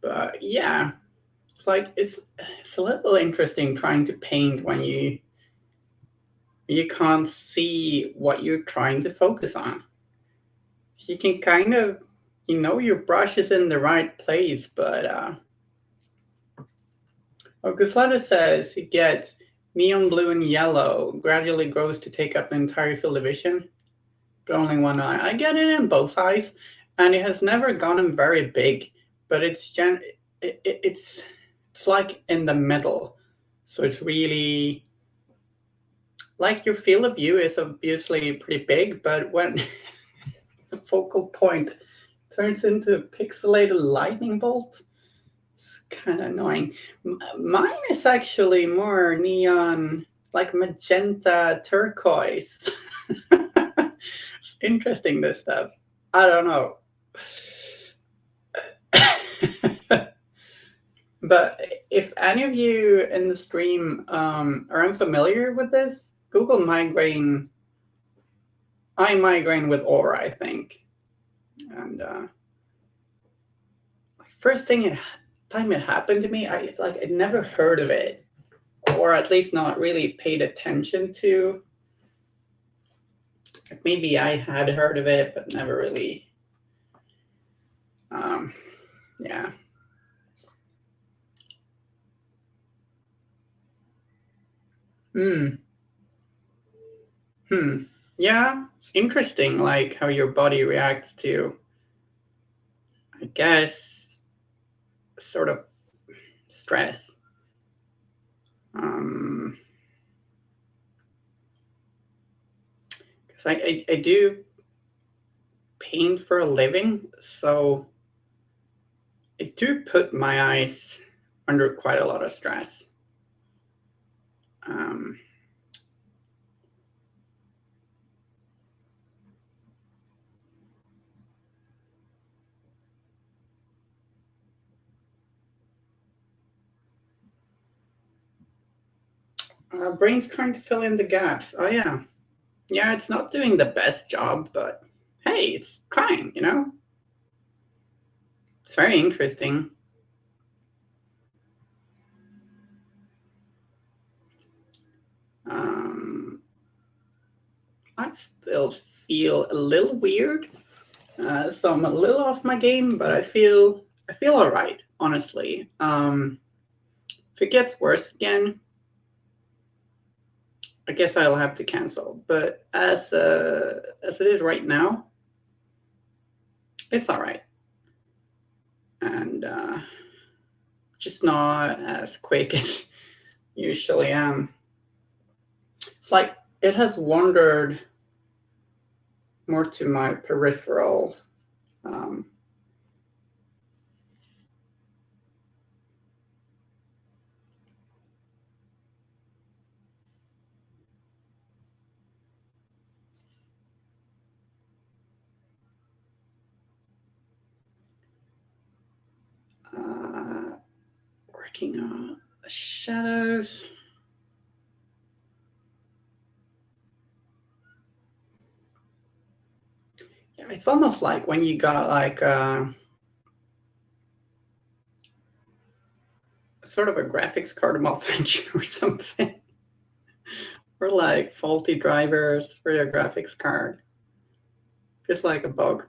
but yeah, it's like it's a little interesting trying to paint when you can't see what you're trying to focus on. You can kind of your brush is in the right place, but Gusleta says it gets neon blue and yellow, gradually grows to take up the entire field of vision, but only one eye. I get it in both eyes, and it has never gotten very big, but it's like in the middle, so it's really like your field of view is obviously pretty big, but when the focal point turns into a pixelated lightning bolt, it's kind of annoying. Mine is actually more neon, like magenta turquoise. It's interesting, this stuff. I don't know. But if any of you in the stream are unfamiliar with this, Google migraine, eye migraine with aura, I think. And first time it happened to me, I'd never heard of it, or at least not really paid attention to. Like maybe I had heard of it, but never really. Um, yeah. Hmm. Hmm. Yeah, it's interesting, like how your body reacts to, I guess, sort of stress. Um, because I do paint for a living, so I do put my eyes under quite a lot of stress. Um, brain's trying to fill in the gaps. Oh yeah, yeah. It's not doing the best job, but hey, it's trying. It's very interesting. Um, I still feel a little weird, so I'm a little off my game, but I feel all right, honestly. If it gets worse again, I guess I'll have to cancel. But as it is right now, it's all right, and just not as quick as usually am. It's like it has wandered more to my peripheral. Um, Tracking the shadows. Yeah, it's almost like when you got like sort of a graphics card malfunction or something. Or like faulty drivers for your graphics card. Just like a bug.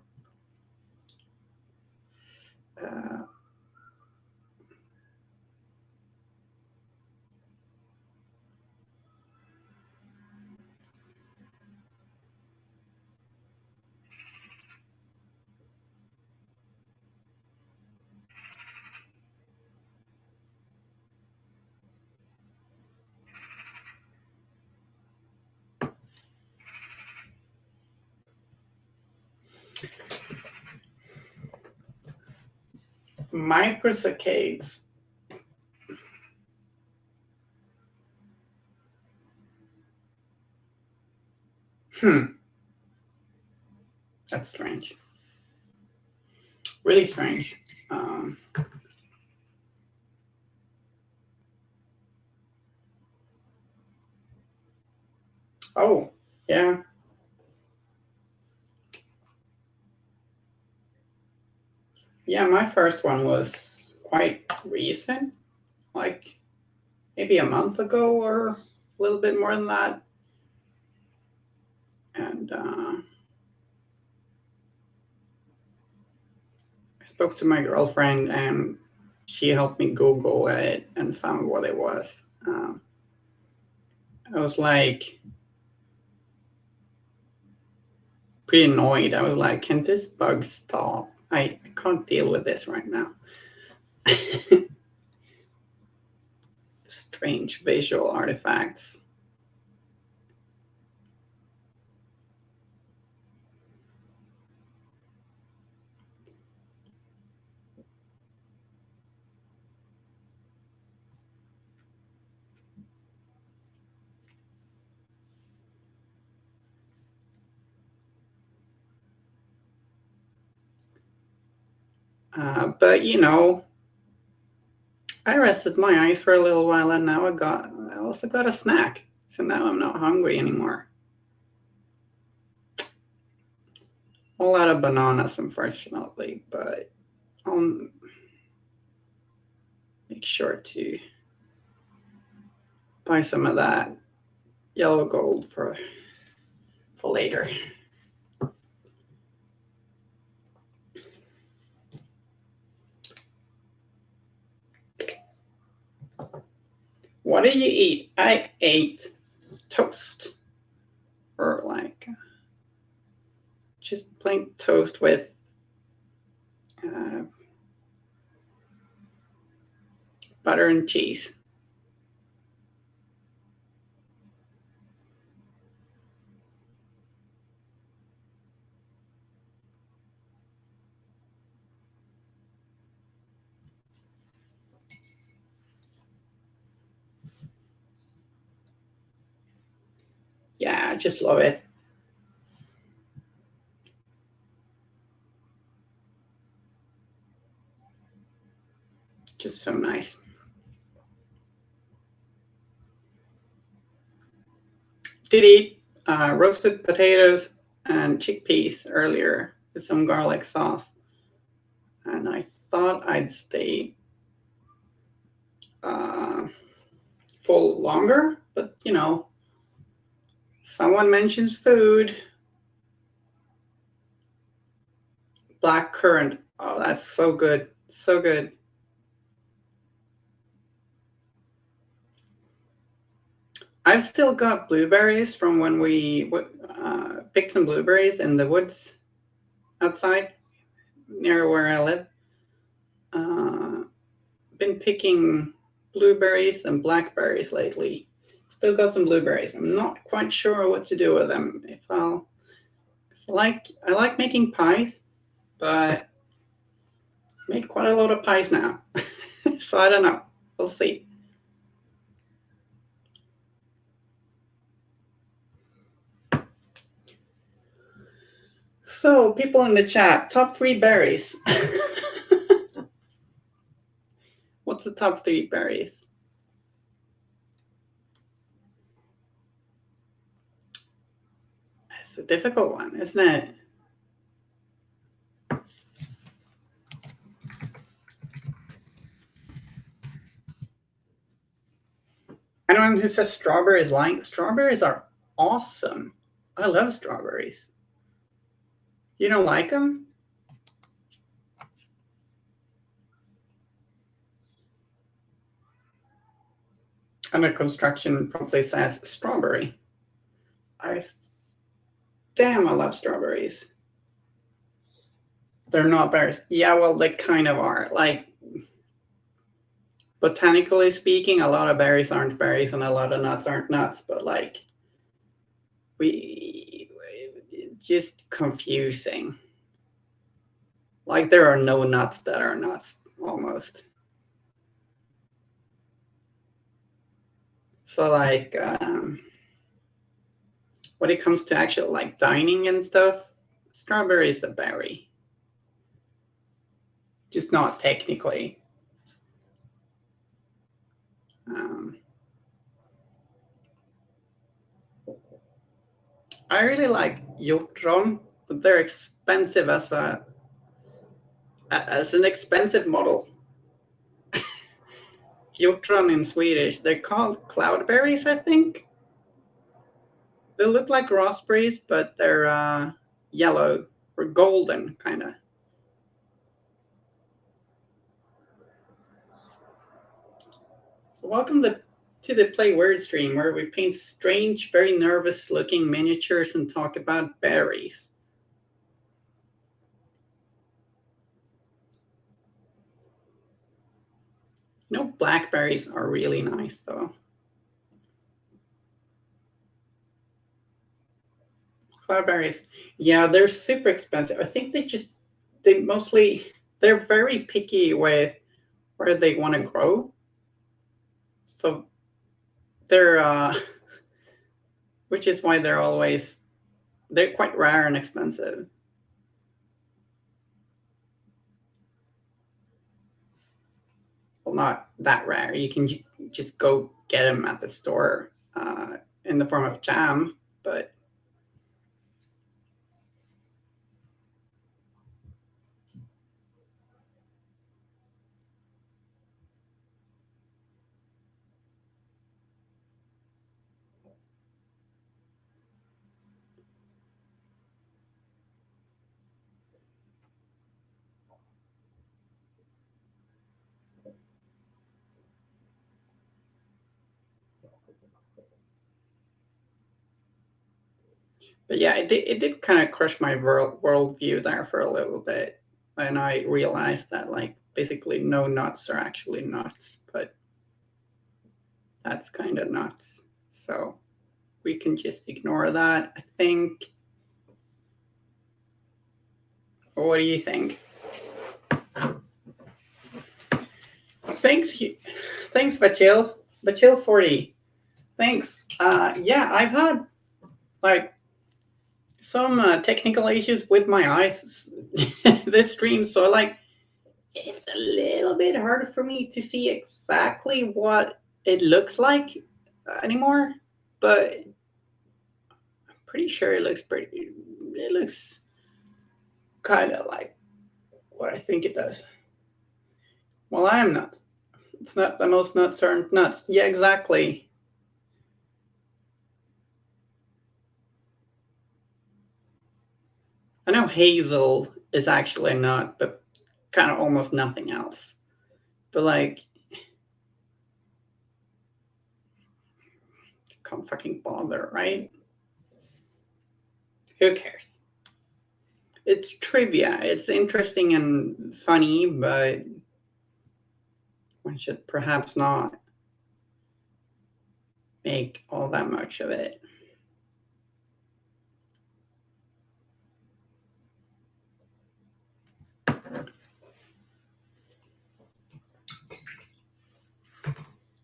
Microsaccades. That's strange. Really strange. Oh, yeah. Yeah, my first one was quite recent, like maybe a month ago or a little bit more than that. And I spoke to my girlfriend and she helped me Google it and found what it was. I was like pretty annoyed. I was like, can this bug stop? I can't deal with this right now. Strange visual artifacts. But you know, I rested my eyes for a little while, and now I also got a snack. So now I'm not hungry anymore. A lot of bananas, unfortunately, but I'll make sure to buy some of that yellow gold for later. What did you eat? I ate toast, or like just plain toast with butter and cheese. Yeah, I just love it. Just so nice. Did eat roasted potatoes and chickpeas earlier with some garlic sauce. And I thought I'd stay uh, full longer, but you know, someone mentions food. Black currant. Oh, that's so good. So good. I've still got blueberries from when we picked some blueberries in the woods outside near where I live. Been picking blueberries and blackberries lately. Still got some blueberries. I'm not quite sure what to do with them. If I like making pies, but made quite a lot of pies now. So I don't know. We'll see. So, people in the chat, top three berries. What's the top 3 berries? It's a difficult one, isn't it? Anyone who says strawberries lying. Strawberries are awesome. I love strawberries. You don't like them? Under construction probably says strawberry. I Damn, I love strawberries. They're not berries. Yeah, well, they kind of are. Like, botanically speaking, a lot of berries aren't berries and a lot of nuts aren't nuts, but like, we just confusing. Like, there are no nuts that are nuts almost. So, like, when it comes to actual like dining and stuff, strawberry is a berry, just not technically. Um, I really like Jotron, but they're expensive as an expensive model. Jotron in Swedish, they're called cloudberries, I think. They look like raspberries, but they're yellow or golden, kind of. Welcome to the Play Word stream, where we paint strange, very nervous-looking miniatures and talk about berries. You know, blackberries are really nice, though. Cloudberries, yeah, they're super expensive. I think they're very picky with where they want to grow. So they're, which is why they're quite rare and expensive. Well, not that rare. You can just go get them at the store in the form of jam, but yeah, it did kind of crush my worldview there for a little bit, and I realized that like basically no nuts are actually nuts, but that's kind of nuts. So we can just ignore that, I think. What do you think? Thanks, thanks, Bachil 40. Thanks. Yeah, I've had like some technical issues with my eyes this stream, so like it's a little bit harder for me to see exactly what it looks like anymore, but I'm pretty sure it looks kind of like what I think it does. Well, I am not. It's not the most nuts aren't nuts. Yeah, exactly. I know hazel is actually a nut, but kind of almost nothing else. But like, can't fucking bother, right? Who cares? It's trivia. It's interesting and funny, but one should perhaps not make all that much of it.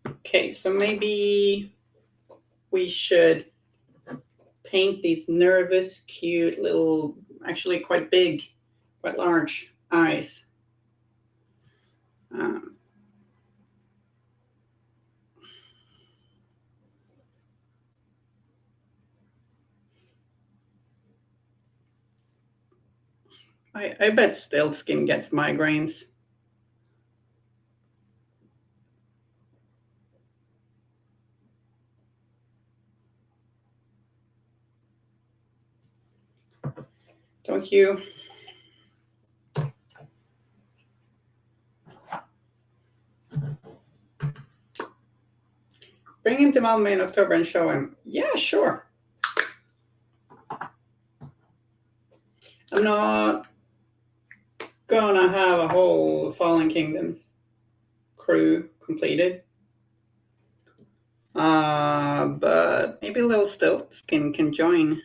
Okay, so maybe we should paint these nervous, cute little, actually quite big, quite large eyes. I bet Stiltzkin gets migraines. Don't you? Bring him to Malmö in October and show him. Yeah, sure. I'm not gonna have a whole Fallen Kingdoms crew completed. But maybe little Stiltzkin can join.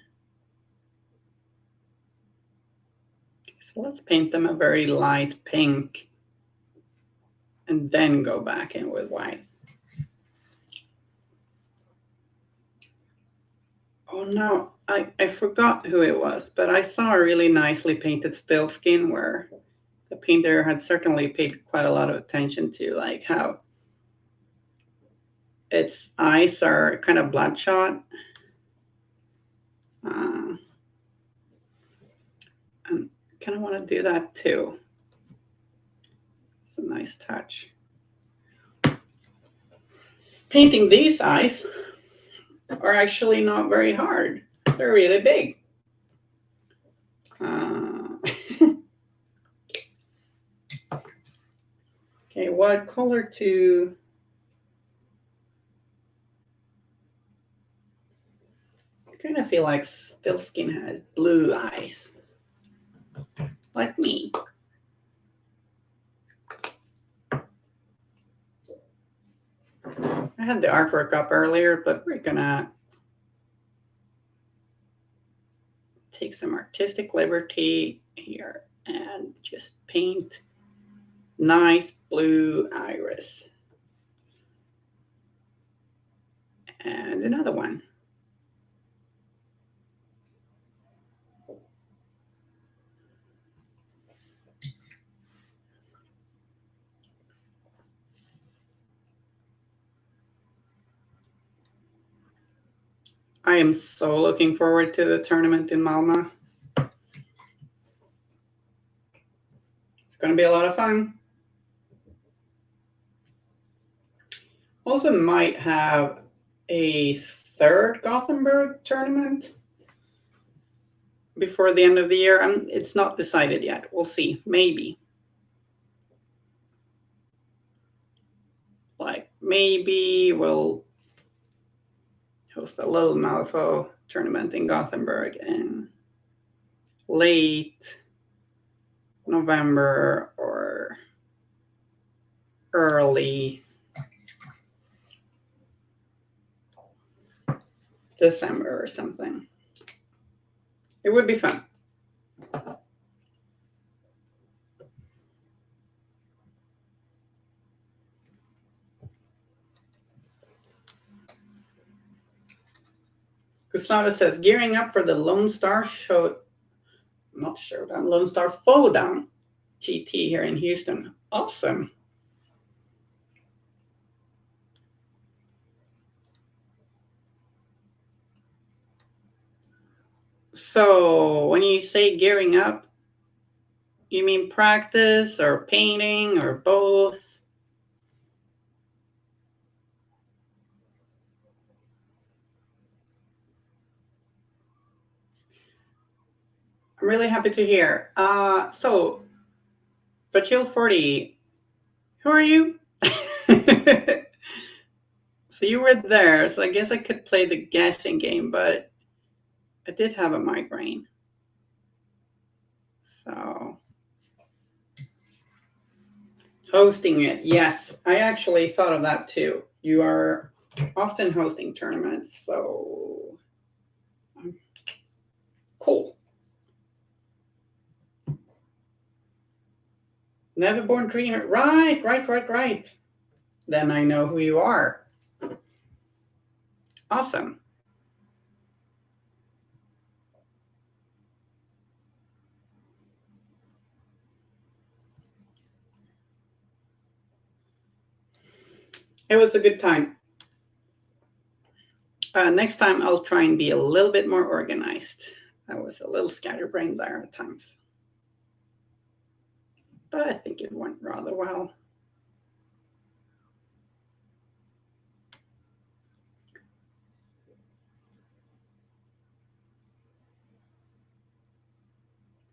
So let's paint them a very light pink and then go back in with white. Oh no, I forgot who it was, but I saw a really nicely painted Stiltzkin where the painter had certainly paid quite a lot of attention to like how its eyes are kind of bloodshot. I kind of want to do that too. It's a nice touch. Painting these eyes are actually not very hard. They're really big. Okay, what color to... I kind of feel like Stiltzkin has blue eyes. Like me. I had the artwork up earlier, but we're gonna take some artistic liberty here and just paint nice blue iris. And another one. I am so looking forward to the tournament in Malmö. It's going to be a lot of fun. Also might have a third Gothenburg tournament before the end of the year. It's not decided yet. We'll see. Maybe. Like maybe we'll host a little Malifaux tournament in Gothenburg in late November or early December or something. It would be fun. Gustavo says, gearing up for the Lone Star Lone Star Showdown GT here in Houston. Awesome. So when you say gearing up, you mean practice or painting or both? I'm really happy to hear. So, Bachil 40, who are you? So you were there, so I guess I could play the guessing game, but I did have a migraine. So, hosting it, yes. I actually thought of that too. You are often hosting tournaments, so cool. Neverborn Dreamer. Right. Then I know who you are. Awesome. It was a good time. Next time I'll try and be a little bit more organized. I was a little scatterbrained there at times. but I think it went rather well.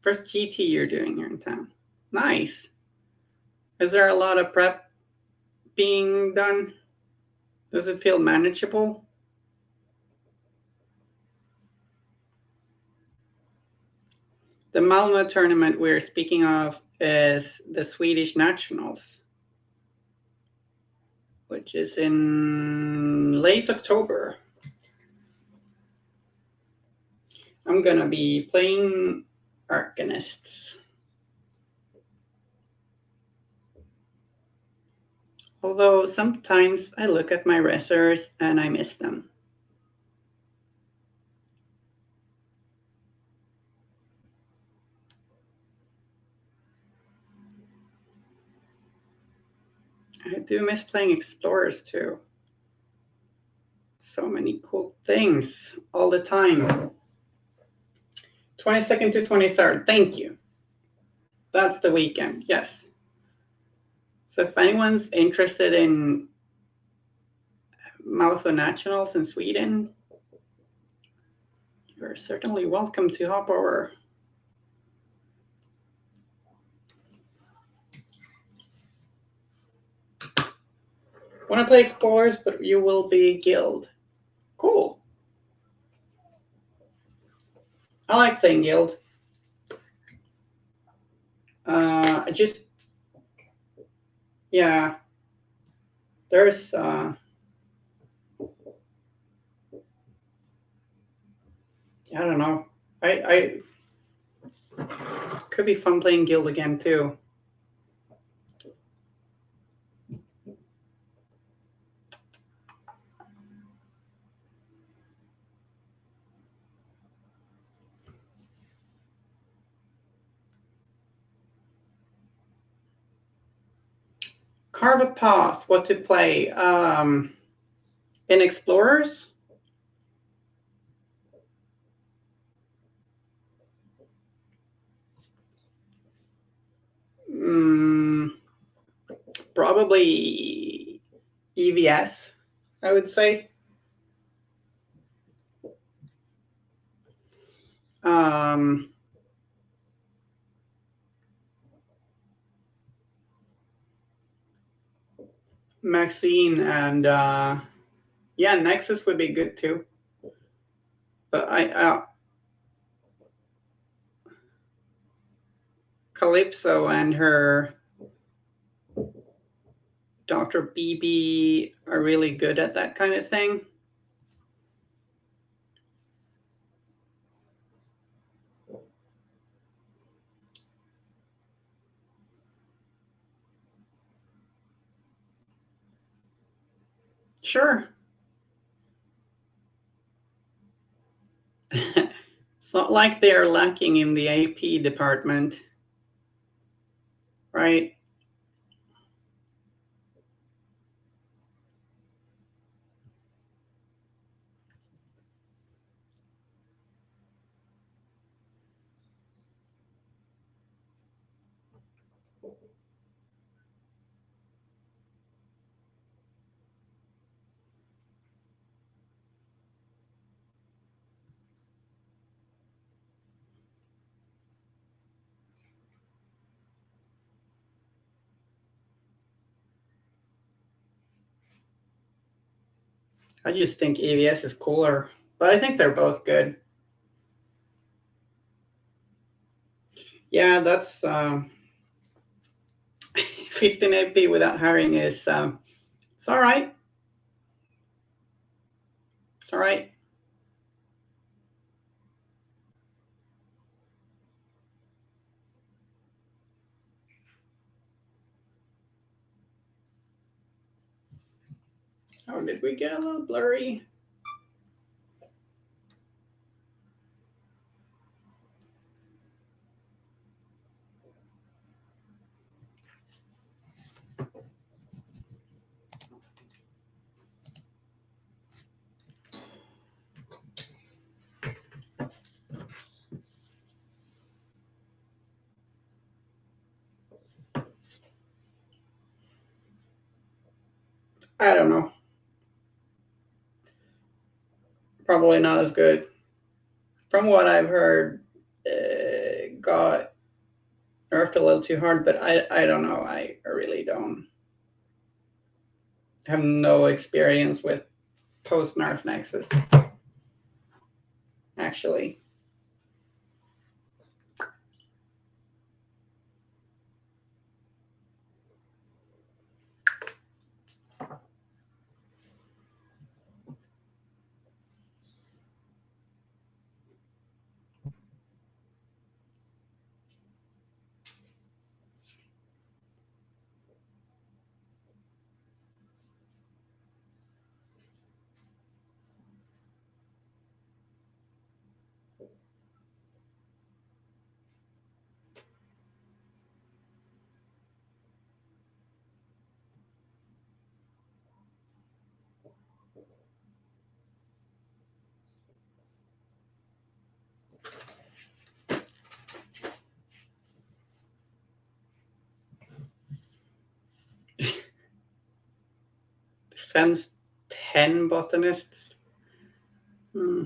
First GT you're doing here in town. Nice. Is there a lot of prep being done? Does it feel manageable? The Malmö tournament we're speaking of is the Swedish Nationals, which is in late October. I'm gonna be playing Arcanists. Although sometimes I look at my wrestlers and I miss them. I do miss playing Explorers too. So many cool things all the time. 22nd to 23rd. Thank you. That's the weekend. Yes. So if anyone's interested in Malifaux Nationals in Sweden, you're certainly welcome to hop over. Want to play Explorers, but you will be Guild. Cool. I like playing Guild. Yeah, there's, I don't know. I could be fun playing Guild again too. Carve a path. What to play? In Explorers. Probably EVS, I would say. Maxine and yeah, Nexus would be good too. But Calypso and her Dr. BB are really good at that kind of thing. Sure. It's not like they are lacking in the AP department, right? I just think EVS is cooler, but I think they're both good. Yeah, that's 15 AP without hiring is it's all right. It's all right. Oh, did we get a little blurry? I don't know. Probably not as good. From what I've heard, got nerfed a little too hard, but I don't know. I really don't have no experience with post nerf Nexus, actually. Defense 10 botanists. Hmm.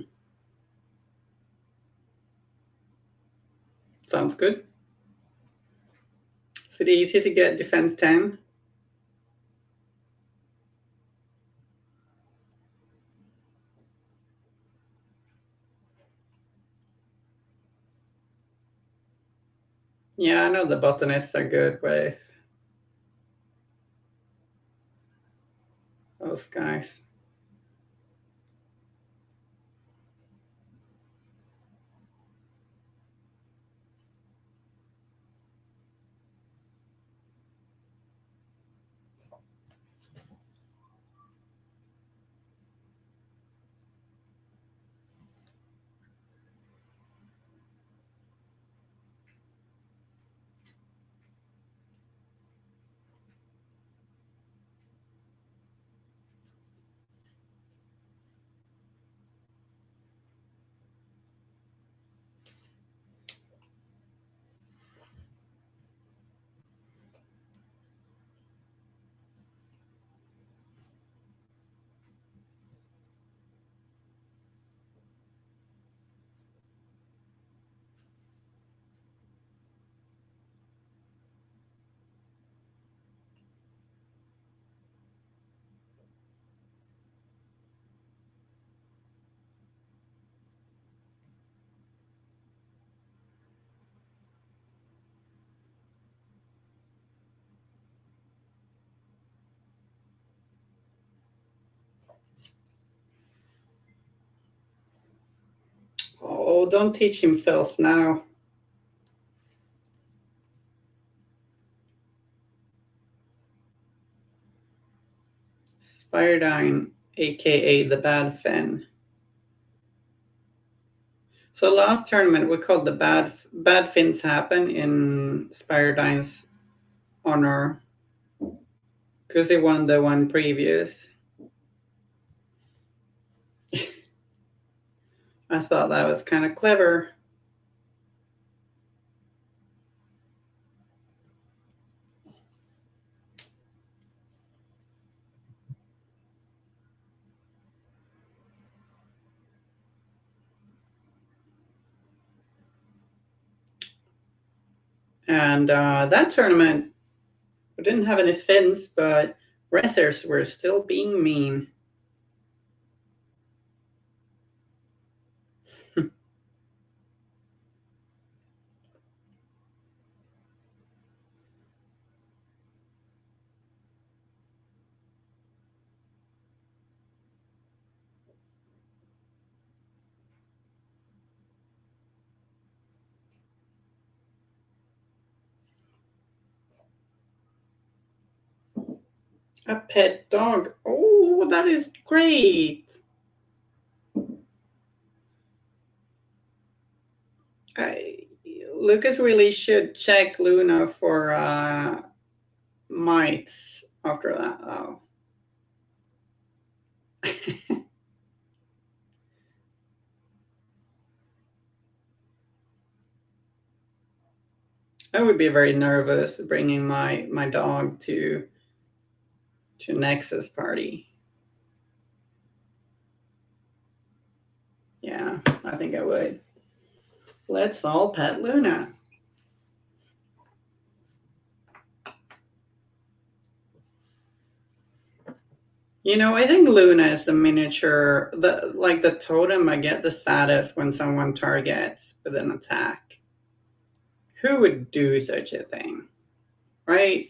Sounds good. Is it easy to get defense 10? Yeah, I know the botanists are good with those guys. Oh, don't teach him filth now. Spiredine, aka the Bad Fen. So last tournament we called the Bad Fins happen in Spiredine's honor because he won the one previous. I thought that was kind of clever. And that tournament, we didn't have any fins, but wrestlers were still being mean. A pet dog. Oh, that is great. I, Lucas really should check Luna for mites after that, though. I would be very nervous bringing my dog to to Nexus party. Yeah, I think I would. Let's all pet Luna. I think Luna is the miniature, the totem I get the saddest when someone targets with an attack. Who would do such a thing, right?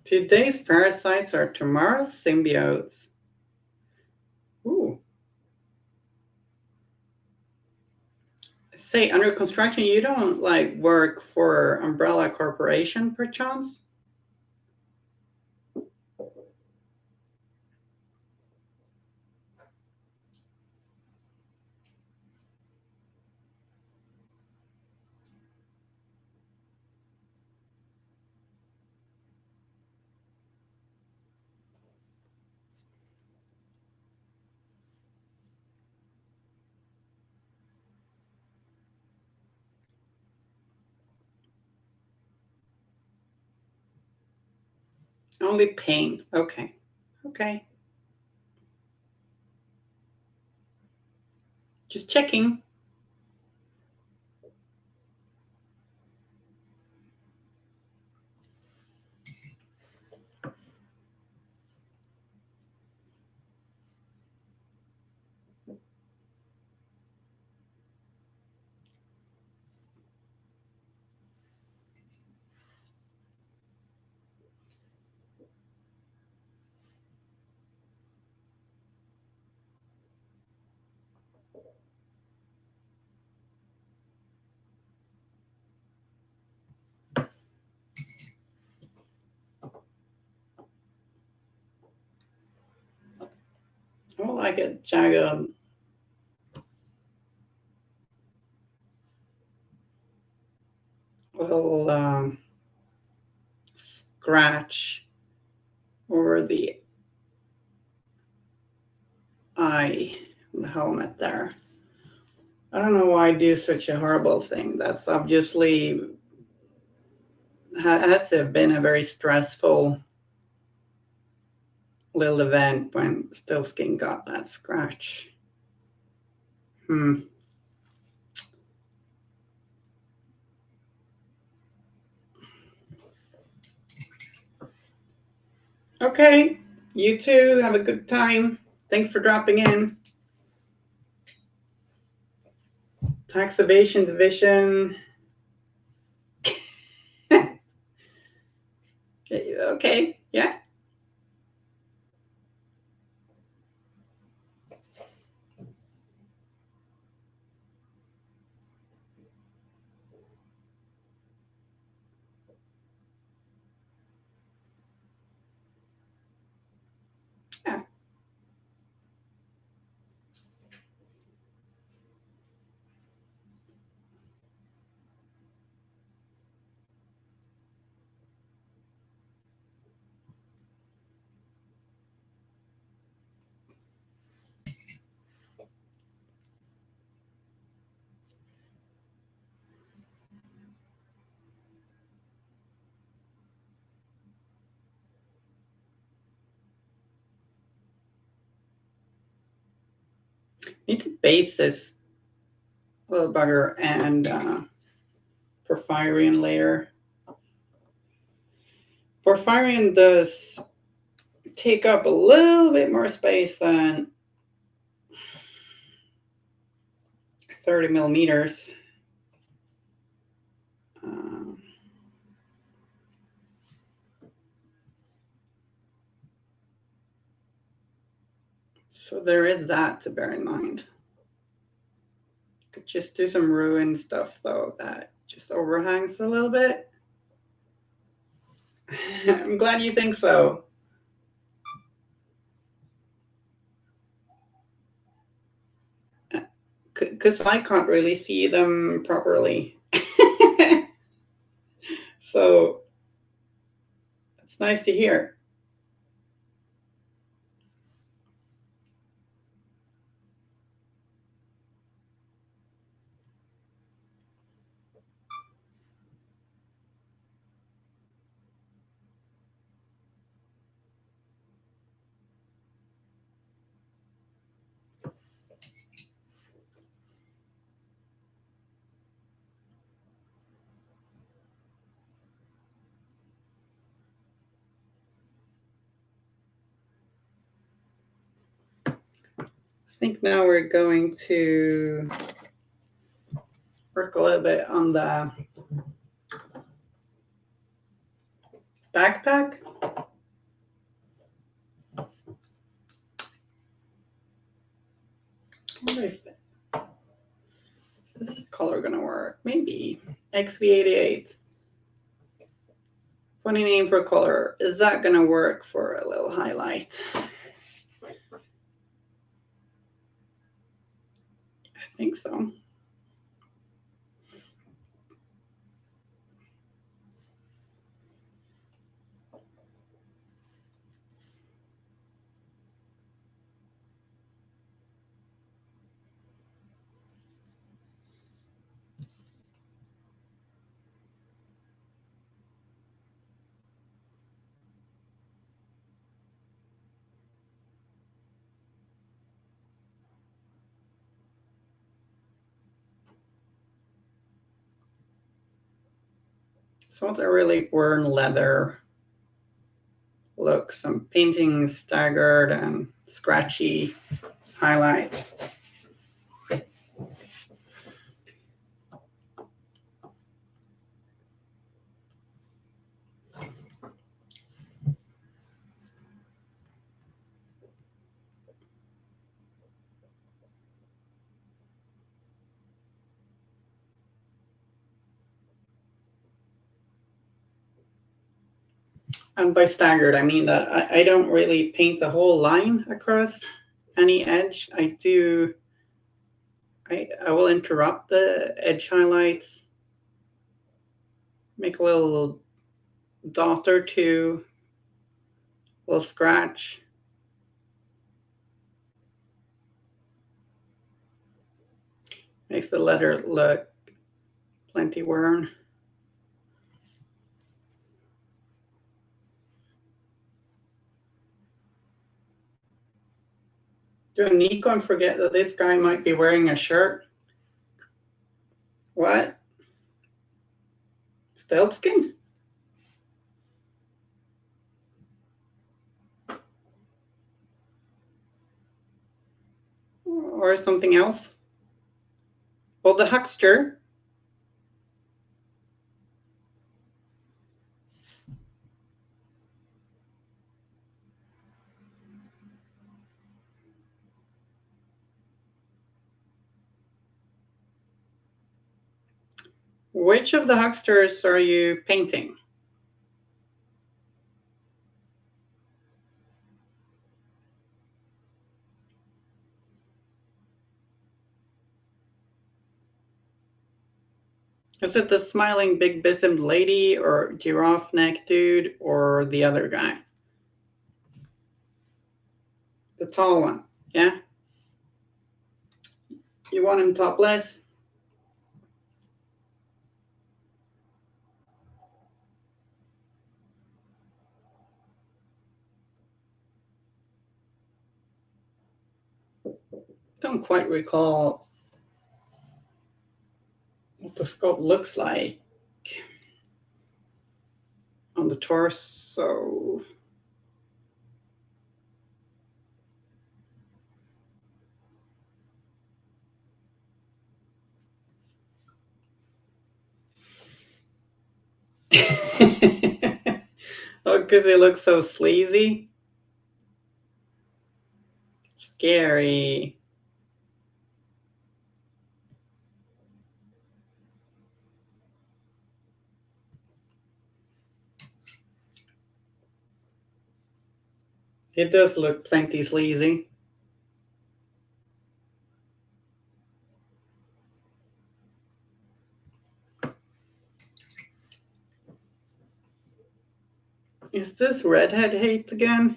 Today's parasites are tomorrow's symbiotes. Ooh. Say, under construction, you don't work for Umbrella Corporation, perchance? Only paint. Okay. Okay. Just checking. I don't like it jagged. Little scratch over the eye, the helmet there. I don't know why I do such a horrible thing. That's obviously has to have been a very stressful little event when Stiltzkin got that scratch. Okay, you too. Have a good time. Thanks for dropping in. Tax evasion division. Okay, yeah. Yeah. Need to base this little bugger and Porphyrian layer. Porphyrian does take up a little bit more space than 30 millimeters. So there is that to bear in mind. Could just do some ruin stuff though that just overhangs a little bit. I'm glad you think so. Because I can't really see them properly. So it's nice to hear. think now we're going to work a little bit on the backpack. I wonder if this color gonna work. Maybe XV88. Funny name for a color. Is that gonna work for a little highlight? I think so. So what a really worn leather look. Some painting staggered and scratchy highlights. And by staggered, I mean that I don't really paint a whole line across any edge. I will interrupt the edge highlights, make a little dot or two, a little scratch. Makes the letter look plenty worn. Did Nico and forget that this guy might be wearing a shirt? What? Stiltzkin? Or something else? Well, the huckster. Which of the hucksters are you painting? Is it the smiling big bosomed lady or giraffe neck dude or the other guy? The tall one, yeah? You want him topless? Don't quite recall what the sculpt looks like on the torso. Oh, because it looks so sleazy. Scary. It does look plenty sleazy. Is this redhead hate again?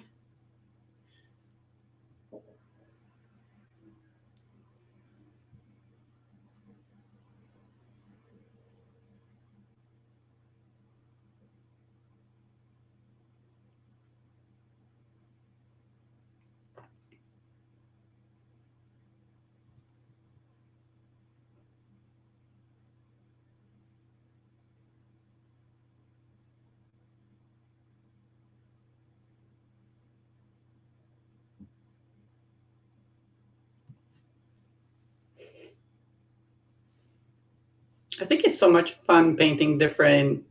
I think it's so much fun painting different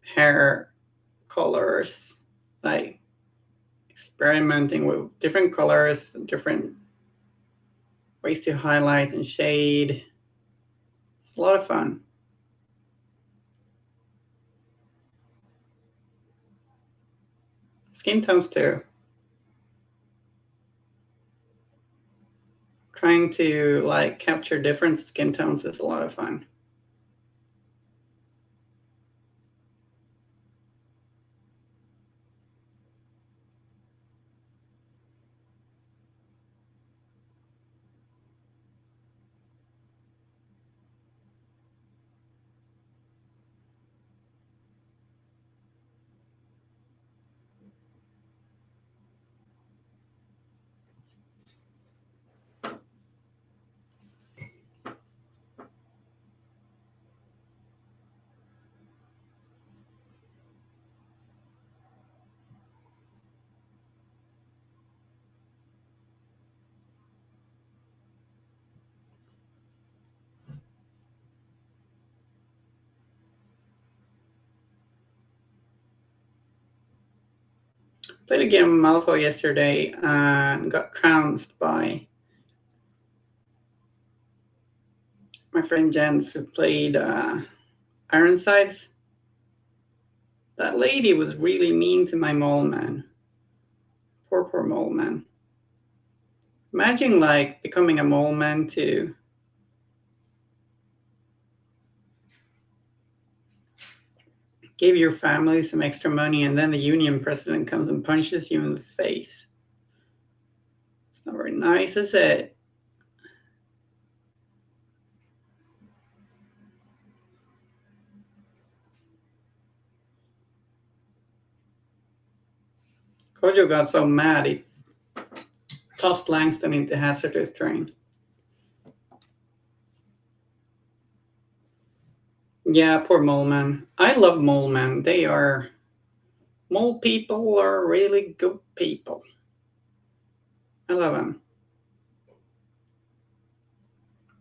hair colors, like experimenting with different colors, different ways to highlight and shade. It's a lot of fun. Skin tones too. Trying to like capture different skin tones is a lot of fun. Played a game of Malifaux yesterday and got trounced by my friend Jens who played Ironsides. That lady was really mean to my mole man. Poor mole man. Imagine like becoming a mole man to give your family some extra money and then the union president comes and punches you in the face. It's not very nice, is it? Kojo got so mad he tossed Langston into hazardous terrain. Yeah, poor mole man. I love mole men. Mole people are really good people. I love them.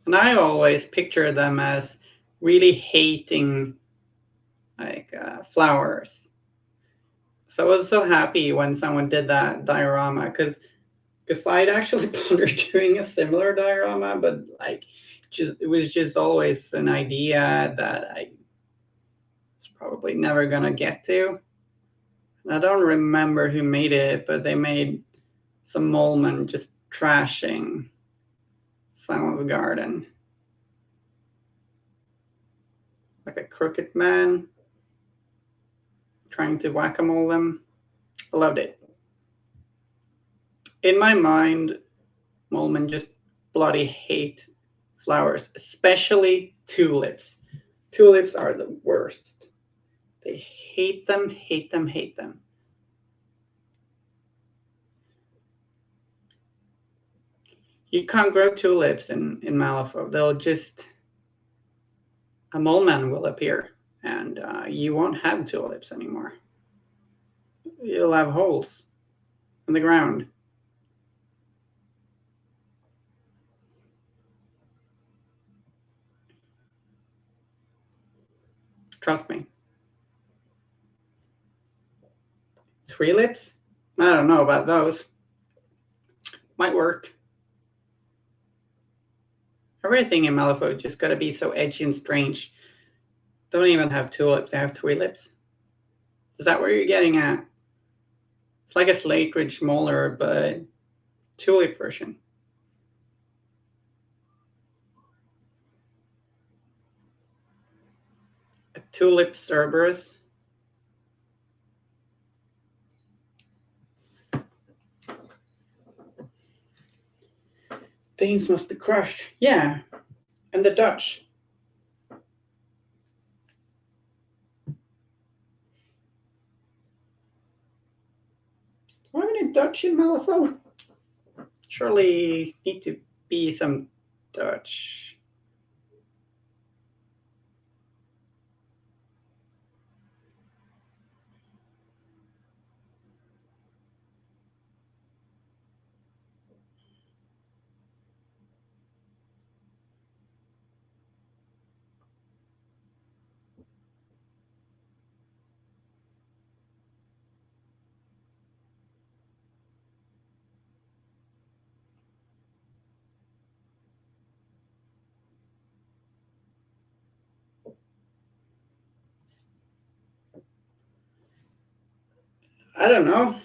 And I always picture them as really hating like flowers. So I was so happy when someone did that diorama because I'd actually pondered doing a similar diorama, but like it was just always an idea that I was probably never gonna get to. And I don't remember who made it, but they made some mole men just trashing someone's garden. Like a crooked man trying to whack-a-mole them. I loved it. In my mind, mole men just bloody hate flowers, especially tulips. Tulips are the worst. They hate them, hate them, hate them. You can't grow tulips in Malifaux. They'll just, a mole man will appear and you won't have tulips anymore. You'll have holes in the ground. Trust me. Three lips? I don't know about those. Might work. Everything in Malifaux just gotta be so edgy and strange. Don't even have two lips, they have three lips. Is that what you're getting at? It's like a Slate Ridge Molar, but tulip version. A tulip Cerberus. Danes must be crushed. Yeah, and the Dutch. Do I have any Dutch in Malifaux? Surely need to be some Dutch. I don't know.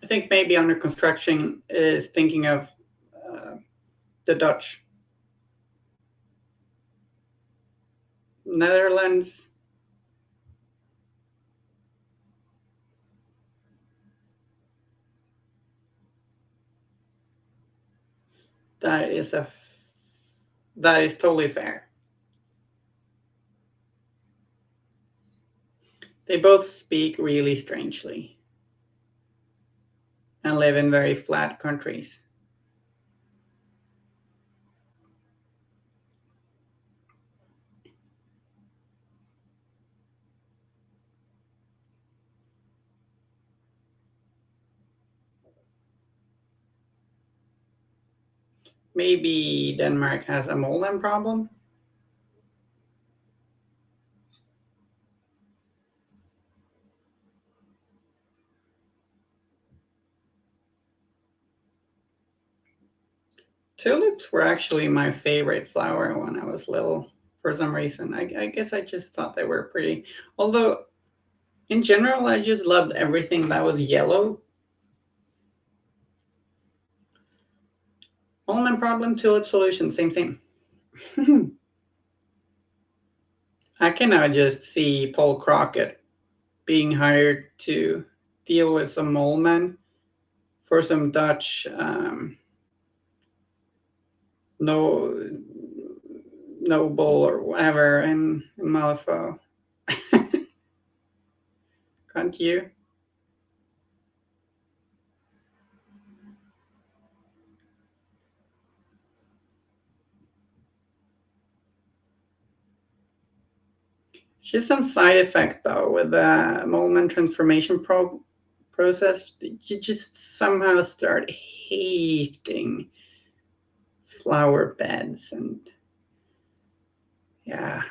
I think maybe under construction is thinking of uh, the Dutch. Netherlands. That is that is totally fair. They both speak really strangely and live in very flat countries. Maybe Denmark has a moldman problem. Tulips were actually my favorite flower when I was little for some reason. I guess I just thought they were pretty. Although, in general, I just loved everything that was yellow. Moldman problem, tulip solution, same thing. I can now just see Paul Crockett being hired to deal with some moldmen for some Dutch no noble or whatever in Malifaux. Can't you? It's just some side effect though with the moldman transformation process. You just somehow start hating flower beds and yeah.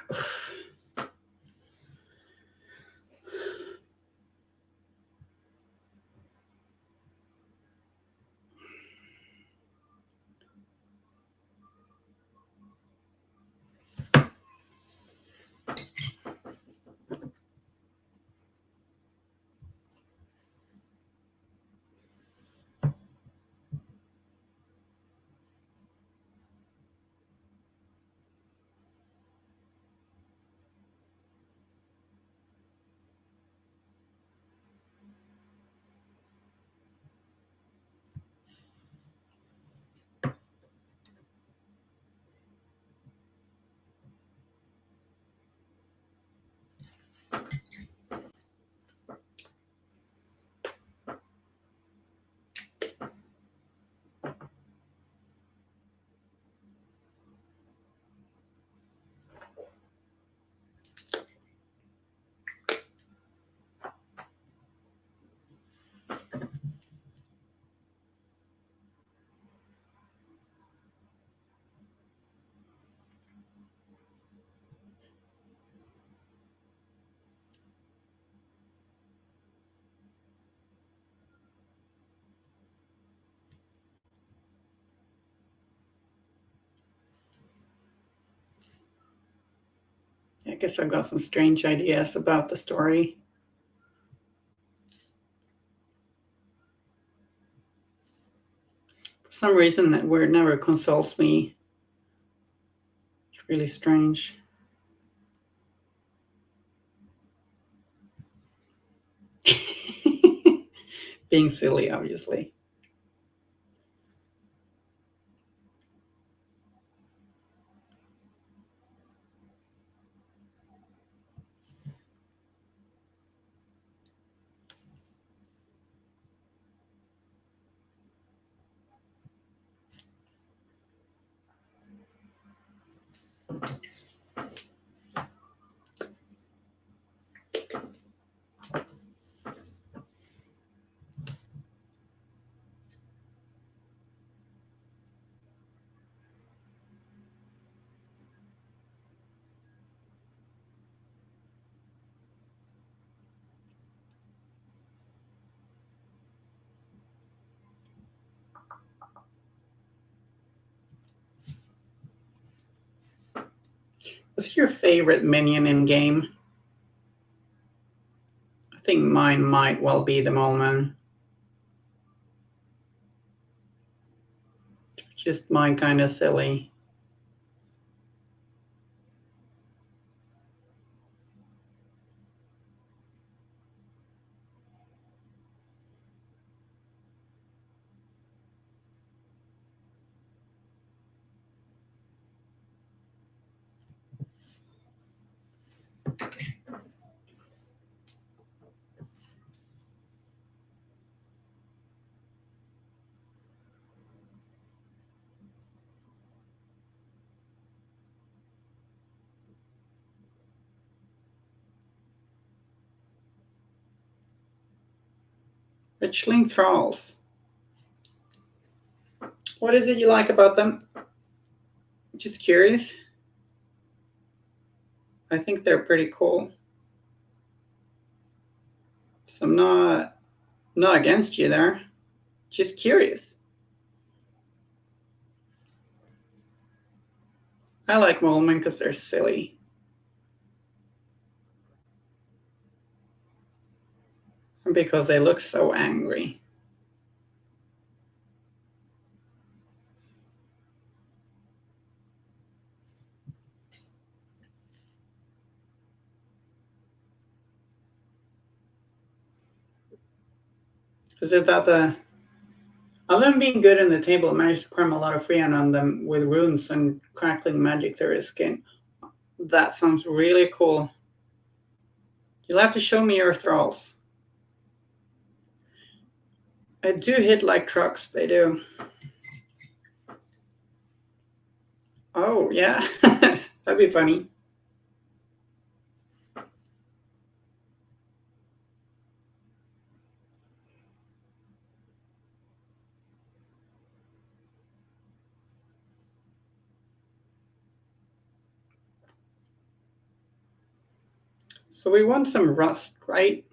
I guess I've got some strange ideas about the story. For some reason, that word never consoles me. It's really strange. Being silly, obviously. What's your favorite minion in game? I think mine might well be the Molman. Just mine kind of silly. Richling Thralls. What is it you like about them? Just curious. I think they're pretty cool. So I'm not against you there. Just curious. I like Molman because they're silly. And because they look so angry. Is it that other than being good in the table, I managed to cram a lot of freehand on them with runes and crackling magic through his skin? That sounds really cool. You'll have to show me your thralls. I do hit like trucks, they do. Oh, yeah. That'd be funny. So we want some rust, right?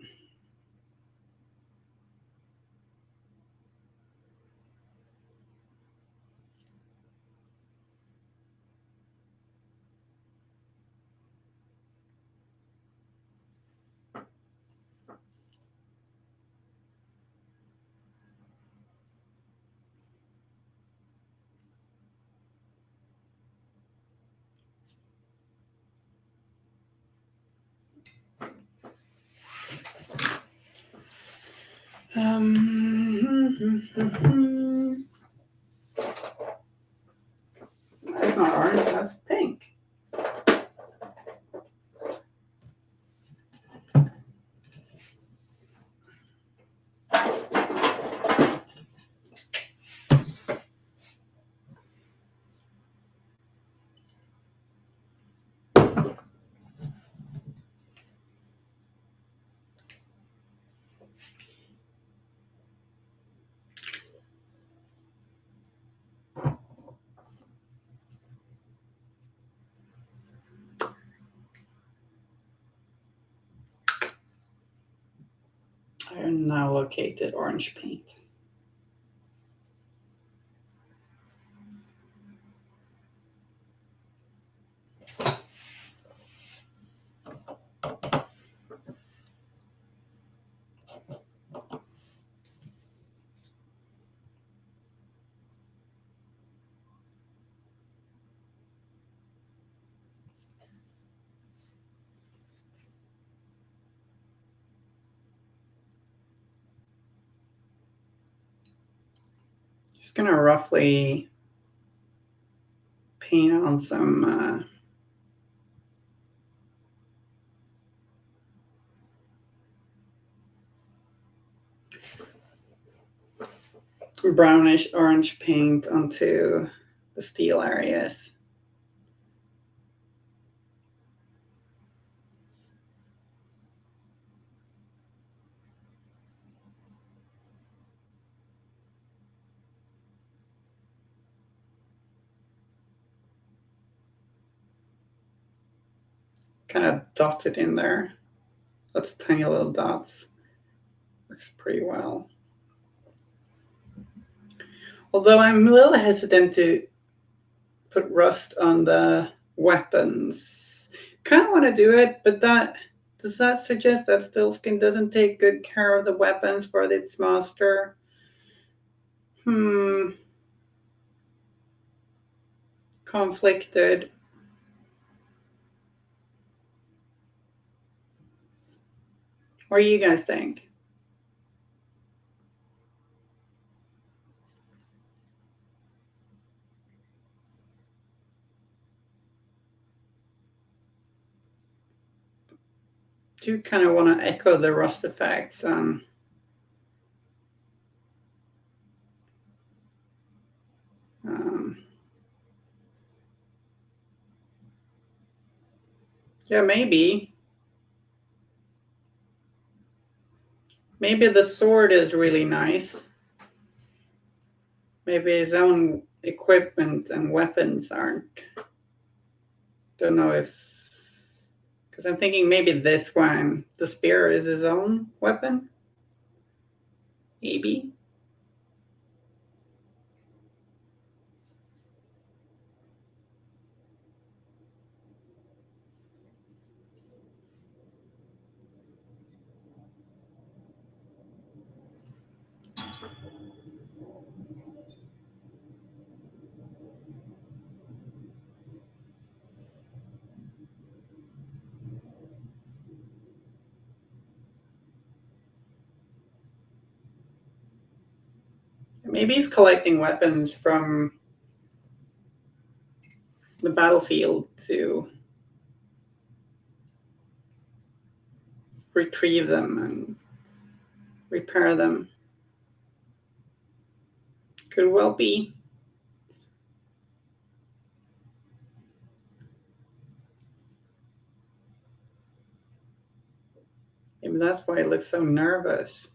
That's not orange, that's pink. I have now located orange paint. Just gonna roughly paint on some brownish orange paint onto the steel areas. Kind of dotted in there. Lots of tiny little dots. Works pretty well. Although I'm a little hesitant to put rust on the weapons. Kind of want to do it, but that Does that suggest that Stiltzkin doesn't take good care of the weapons for its master? Conflicted. What do you guys think? Do kind of want to echo the rust effects. Um, yeah, maybe. Maybe the sword is really nice. Maybe his own equipment and weapons aren't. Don't know if. Because I'm thinking maybe this one, the spear, is his own weapon. Maybe. Maybe he's collecting weapons from the battlefield to retrieve them and repair them. Could well be. Maybe that's why he looks so nervous.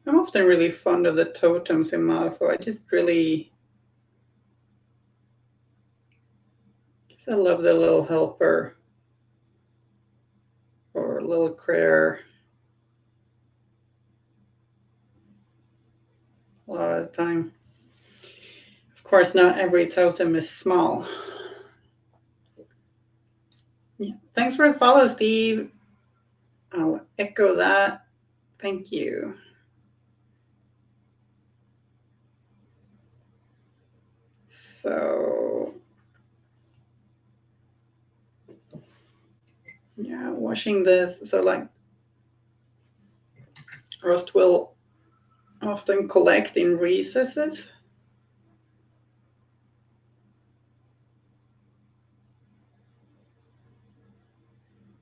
I'm often really fond of the totems in Malifaux. I love the little helper or little critter a lot of the time. Of course, not every totem is small. Yeah. Thanks for the follow, Steve. I'll echo that. Thank you. So, yeah, washing this. So, like, rust will often collect in recesses.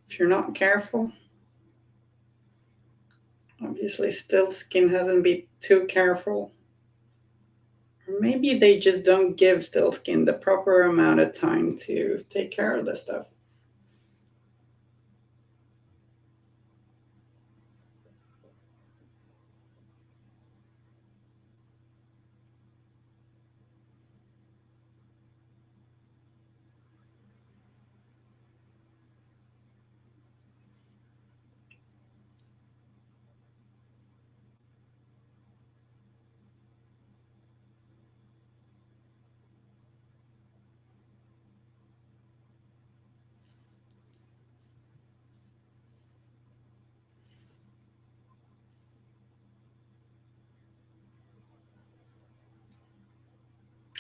If you're not careful. Obviously, Stiltzkin hasn't been too careful. Maybe they just don't give Stiltzkin the proper amount of time to take care of this stuff.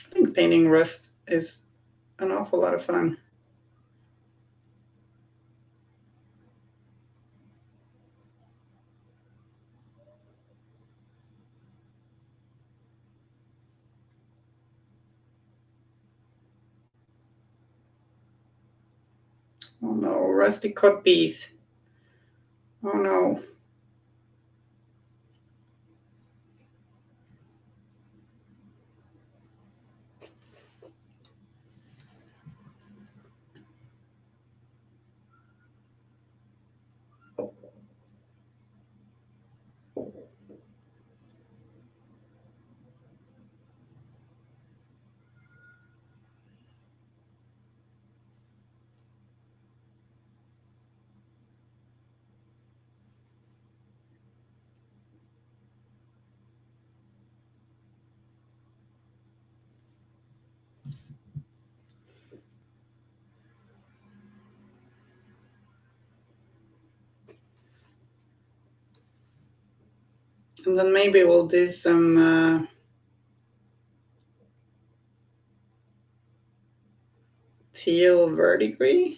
I think painting rust is an awful lot of fun. Oh no, rusty cut piece. Oh no. And then maybe we'll do some teal verdigris.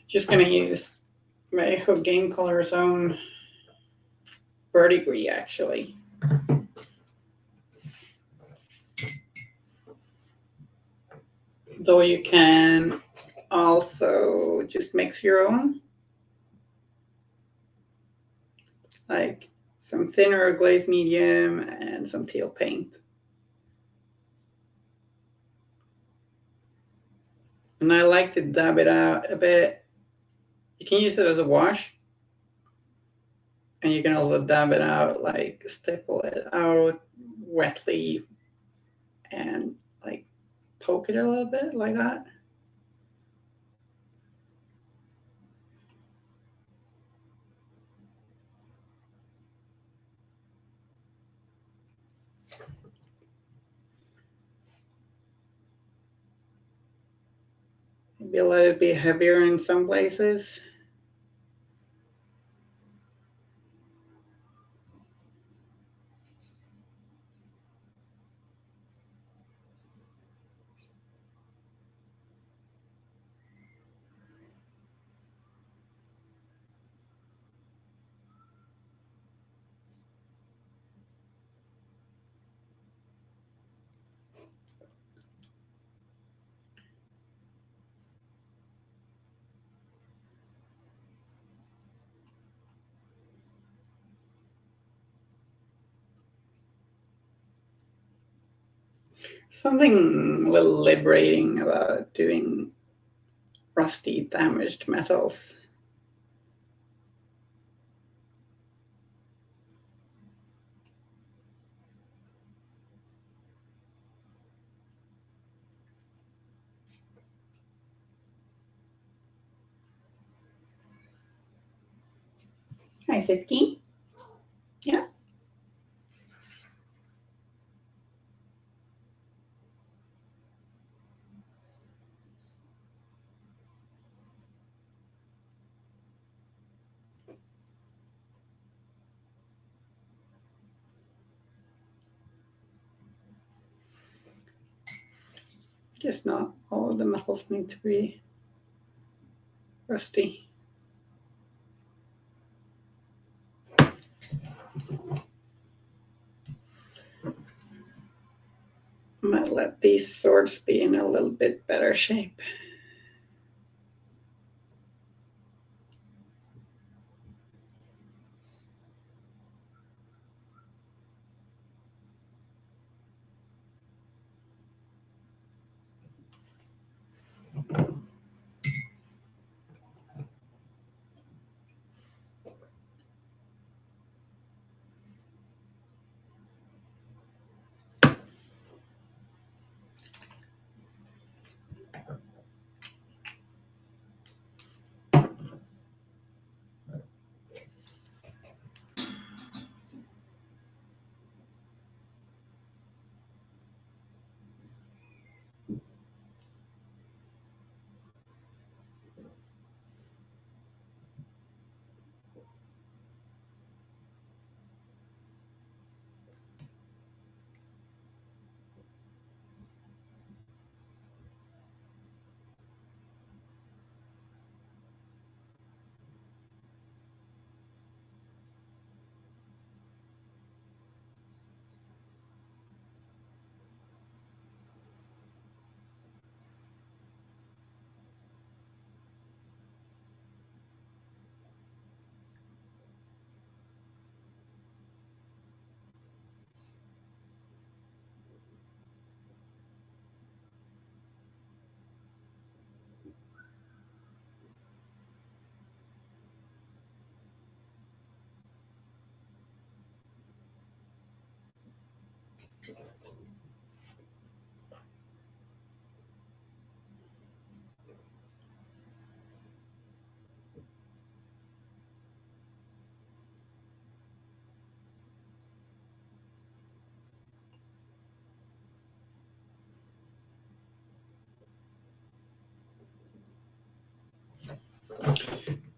Just gonna use my Hook Game Colors own verdigris actually. Though you can also just mix your own, like some thinner glaze medium and some teal paint. And I like to dab it out a bit. You can use it as a wash, and you can also dab it out, like stipple it out wetly and like poke it a little bit like that. Maybe let it be heavier in some places. Something a little liberating about doing rusty, damaged metals. Hi, Stiltzkin. Yeah. Guess not all of the metals need to be rusty. Might let these swords be in a little bit better shape.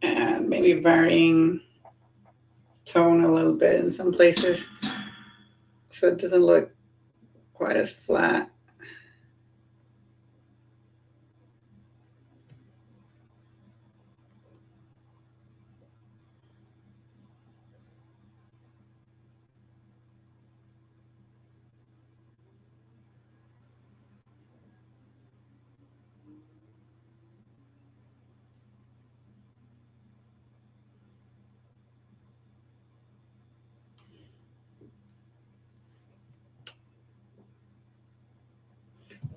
And maybe varying tone a little bit in some places so it doesn't look quite as flat.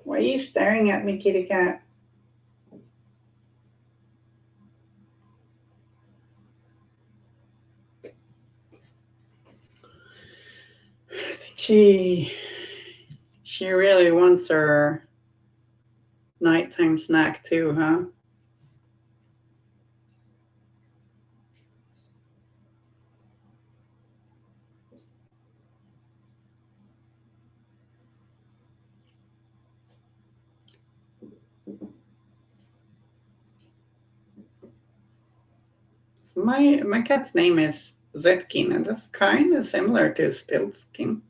Why are you staring at me, kitty cat? I think she really wants her nighttime snack too, huh? So my cat's name is Zetkin, and that's kind of similar to Stiltzkin.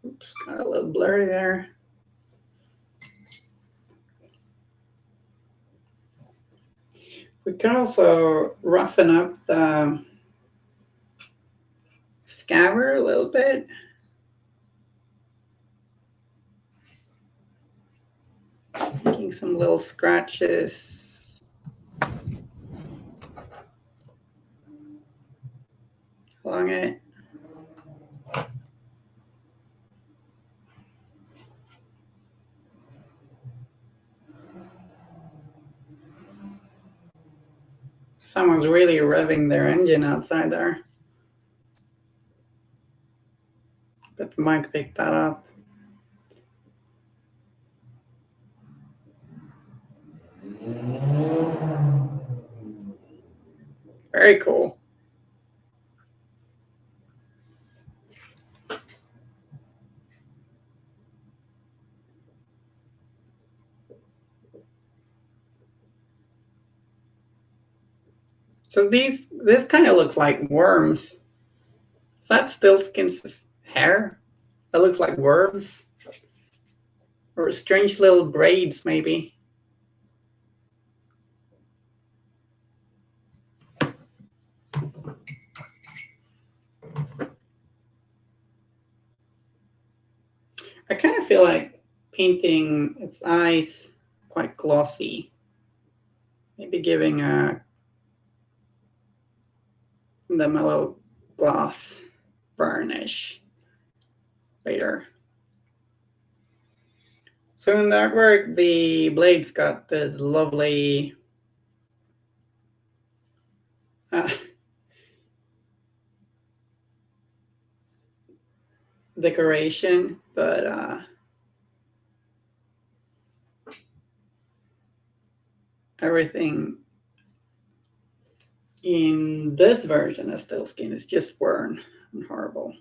Oops, got a little blurry there. We can also roughen up the scabbard a little bit. Making some little scratches. along it. Someone's really revving their engine outside there. But the mic picked that up. Very cool. So this kind of looks like worms. Is that Stiltzkin's hair? That looks like worms. Or strange little braids, maybe. I kind of feel like painting its eyes quite glossy. Maybe giving them a little gloss varnish later. So in the artwork, the blade's got this lovely decoration, but everything in this version of Stiltzkin is just worn and horrible.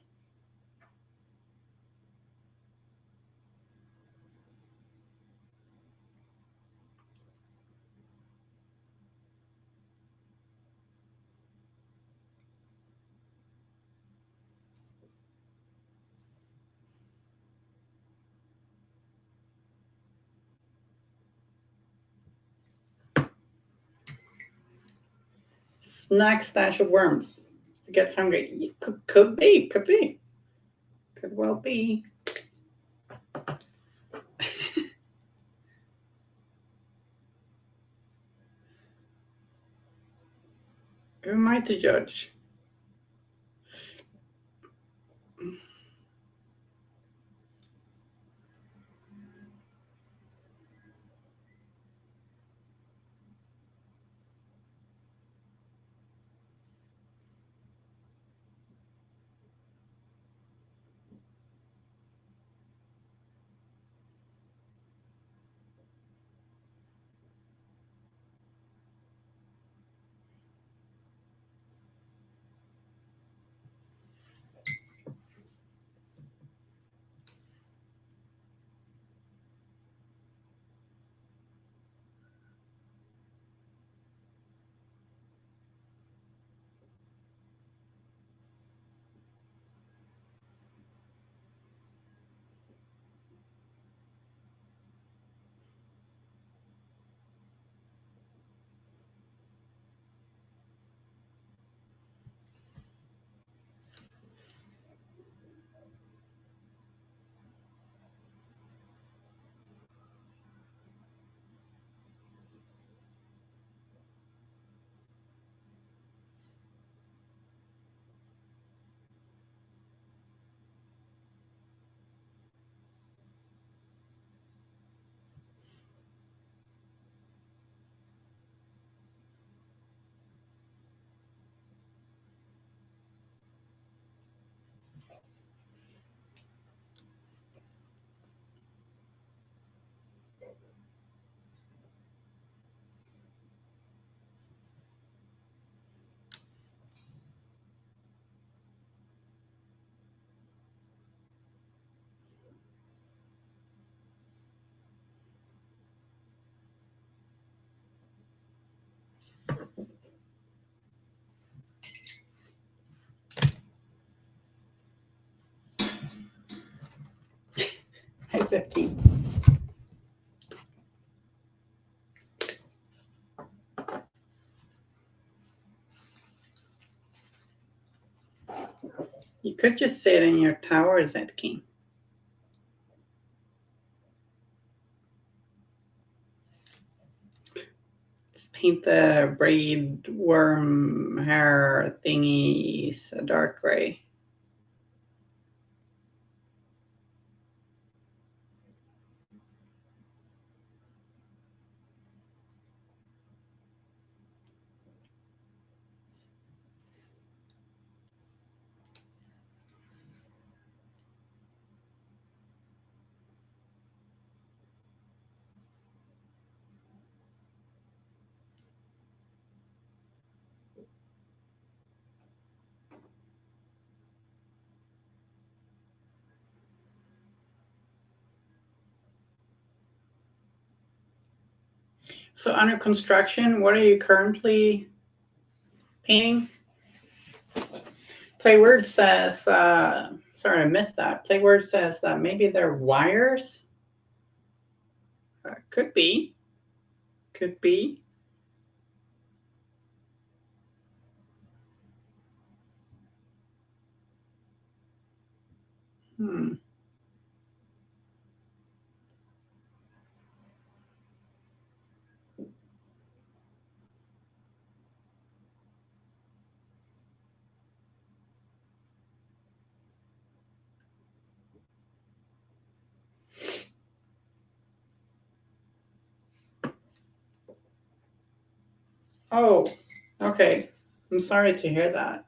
Snack stash of worms. If it gets hungry, could be. Could well be. Who am I to judge? Hi, 15. You could just sit in your tower, Zetkin. It's paint the braid worm hair thingies a dark gray. So under construction, what are you currently painting? Playword says, sorry, I missed that. Playword says that maybe they're wires. Could be. Could be. Hmm. Oh, okay. I'm sorry to hear that.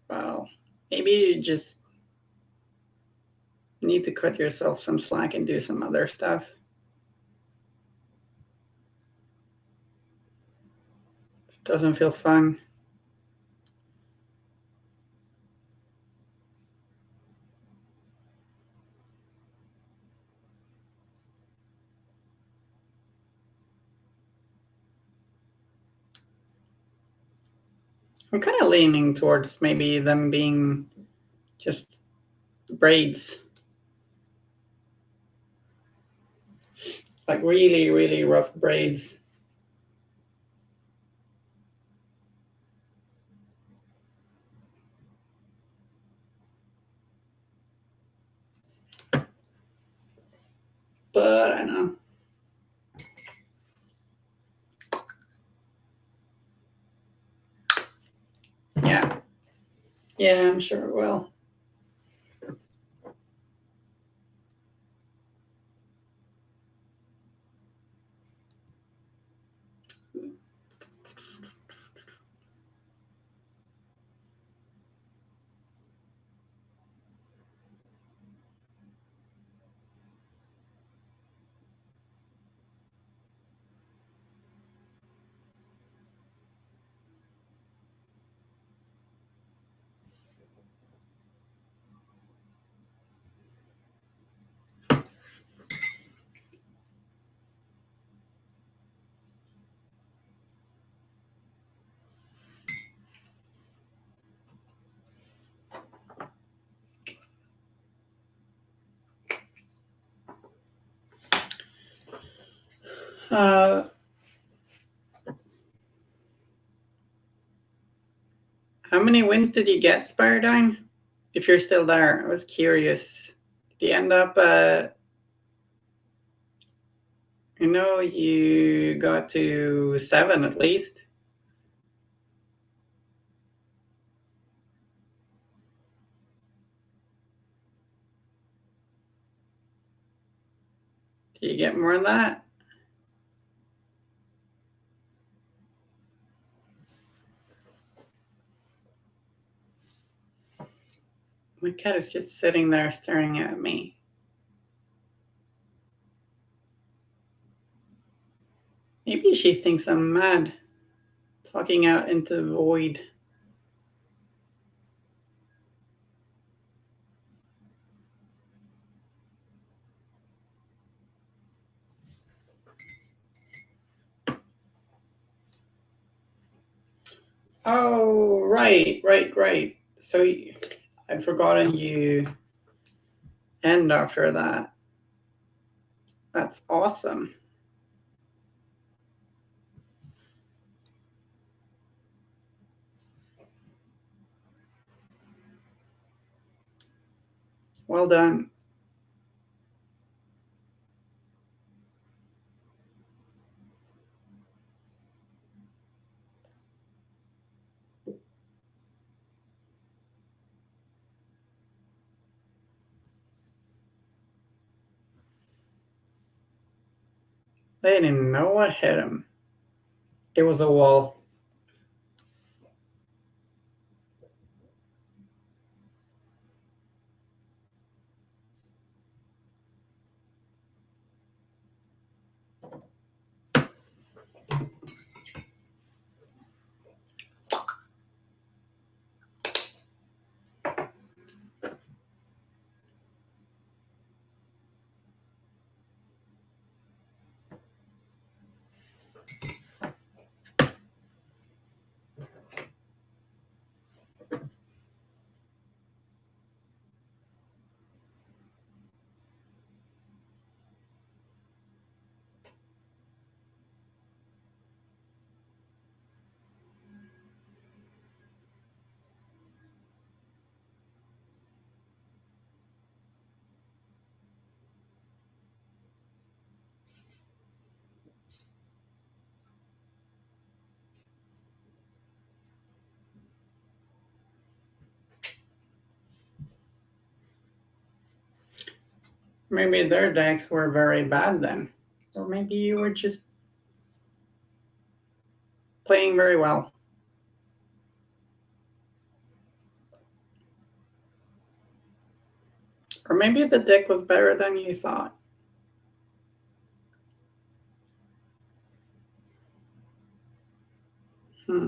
Well, maybe you just need to cut yourself some slack and do some other stuff. It doesn't feel fun. I'm kind of leaning towards maybe them being just braids. Like really, really rough braids. But I know. Yeah. Yeah, I'm sure it will. Uh, how many wins did you get, Spiridine? If you're still there, I was curious. Did you end up, you got to 7 at least. Did you get more than that? My cat is just sitting there staring at me. Maybe she thinks I'm mad, talking out into the void. Oh, right. So I'd forgotten you end after that. That's awesome. Well done. They didn't know what hit him. It was a wall. Maybe their decks were very bad then. Or maybe you were just playing very well. Or maybe the deck was better than you thought. Hmm.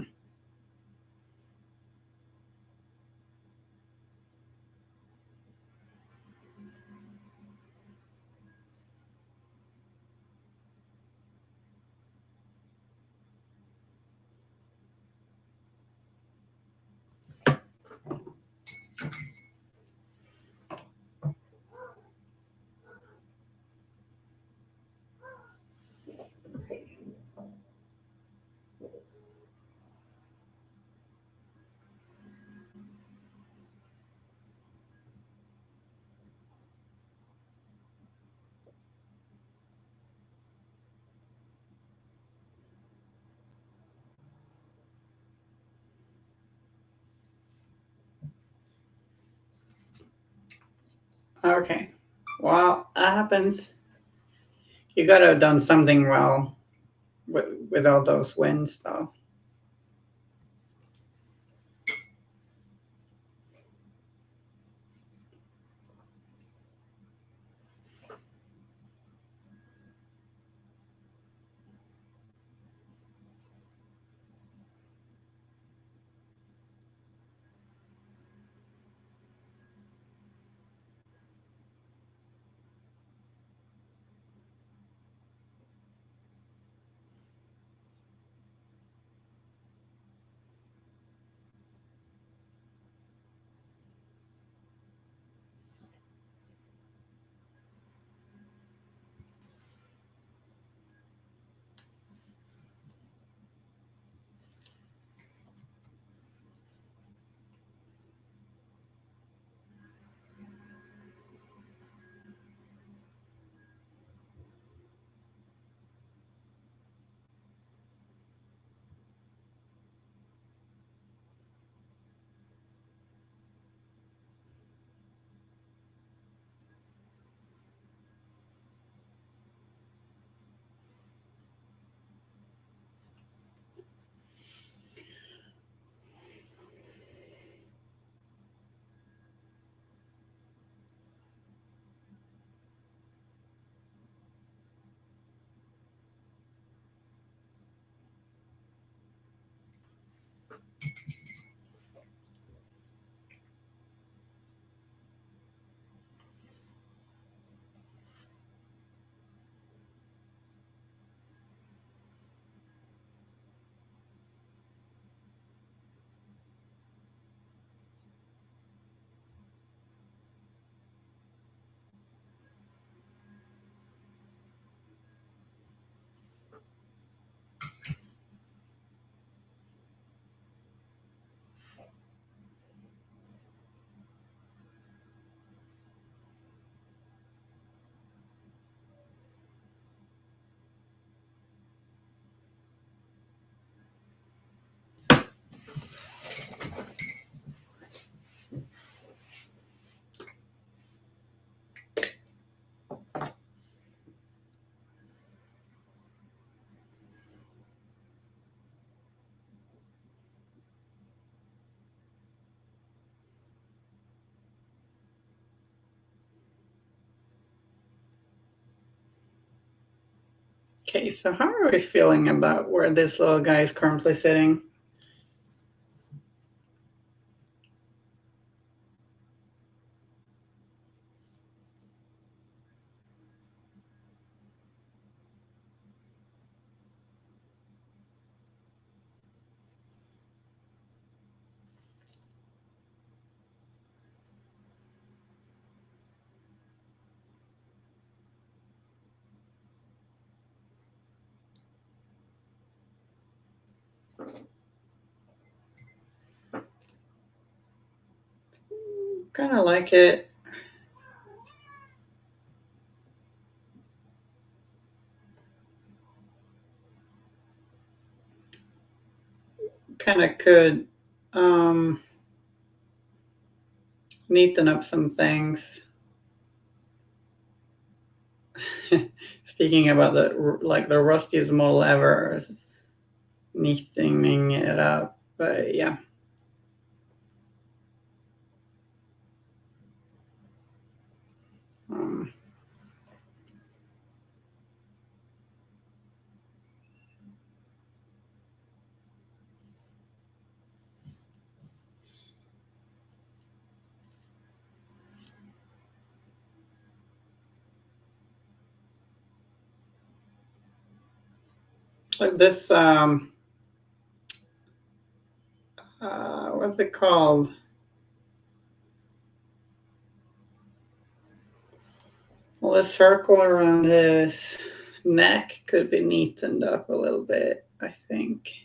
Okay. Well, that happens. You gotta have done something well with all those wins, though. Okay, so how are we feeling about where this little guy is currently sitting? Kind of like it. Kind of could um, neaten up some things. Speaking about the rustiest model ever, neatening it up. But yeah, um, this what's it called? Well, the circle around his neck could be neatened up a little bit, I think.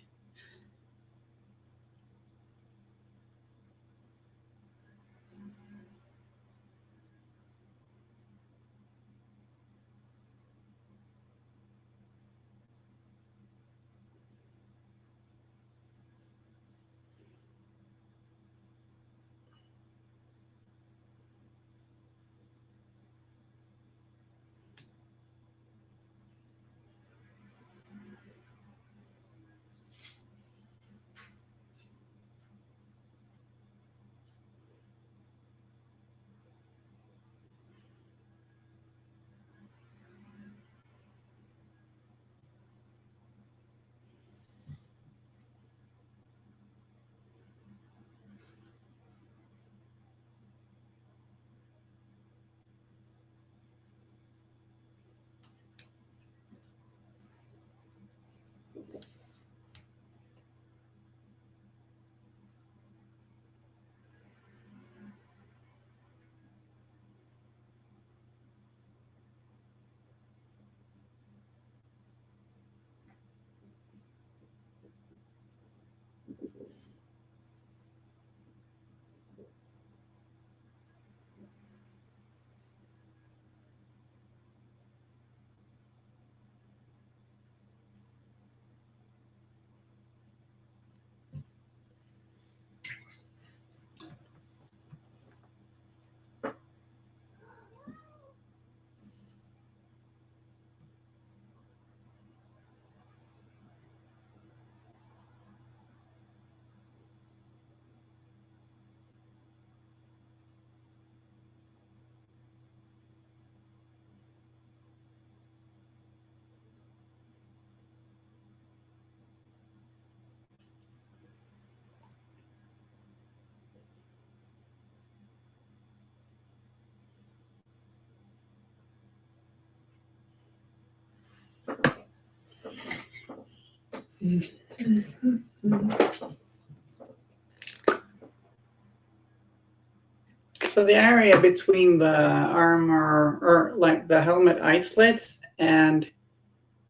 So the area between the armor, or like the helmet eye slits, and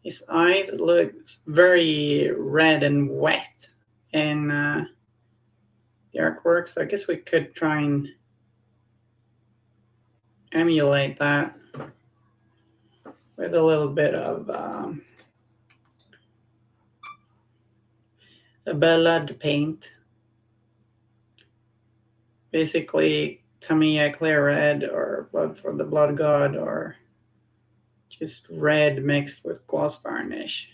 his eyes looks very red and wet in the artwork. So I guess we could try and emulate that with a little bit of a blood paint. Basically, Tamiya clear red, or blood for the blood god, or just red mixed with gloss varnish.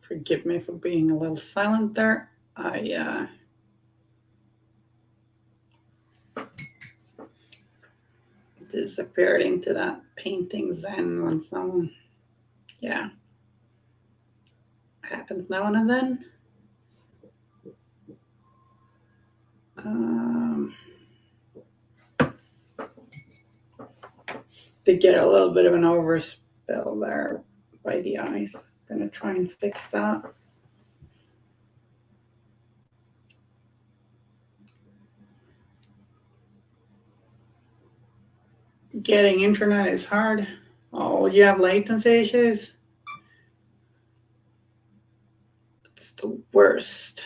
Forgive me for being a little silent there. I disappeared into that painting zen when someone, yeah, happens now and then. Did get a little bit of an overspill there by the eyes. Gonna try and fix that. Getting internet is hard. Oh, you have latency issues? It's the worst.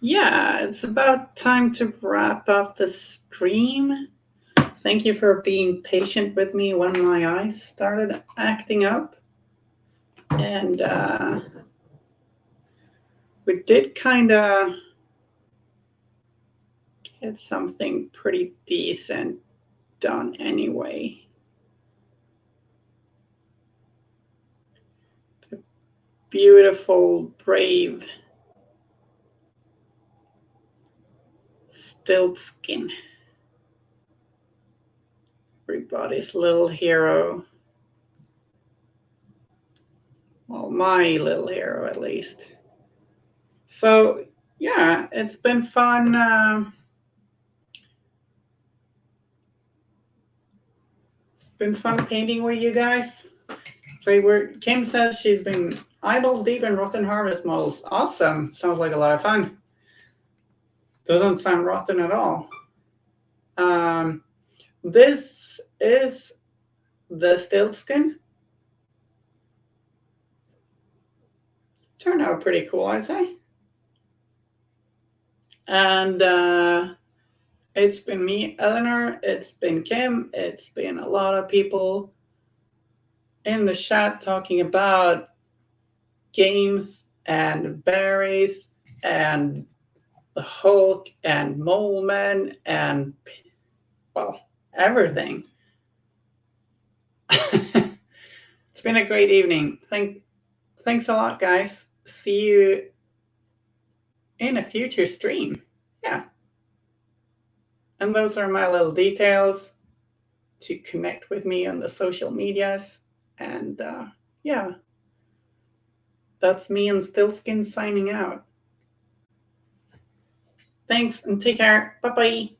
Yeah, it's about time to wrap up the stream. Thank you for being patient with me when my eyes started acting up. And we did kind of get something pretty decent done anyway. The beautiful, brave Stiltzkin. Everybody's little hero. Well, my little hero, at least. So, yeah, it's been fun. It's been fun painting with you guys. Kim says she's been eyeballs deep in rotten harvest models. Awesome. Sounds like a lot of fun. Doesn't sound rotten at all. This is the Stiltzkin. Turned out pretty cool, I'd say. And it's been me, Elinore. It's been Kim. It's been a lot of people in the chat talking about games and berries and the Hulk and Mole Men and, well, everything. It's been a great evening. Thanks a lot, guys. See you in a future stream. Yeah. And those are my little details to connect with me on the social medias. And yeah, that's me and Stiltzkin signing out. Thanks and take care. Bye bye.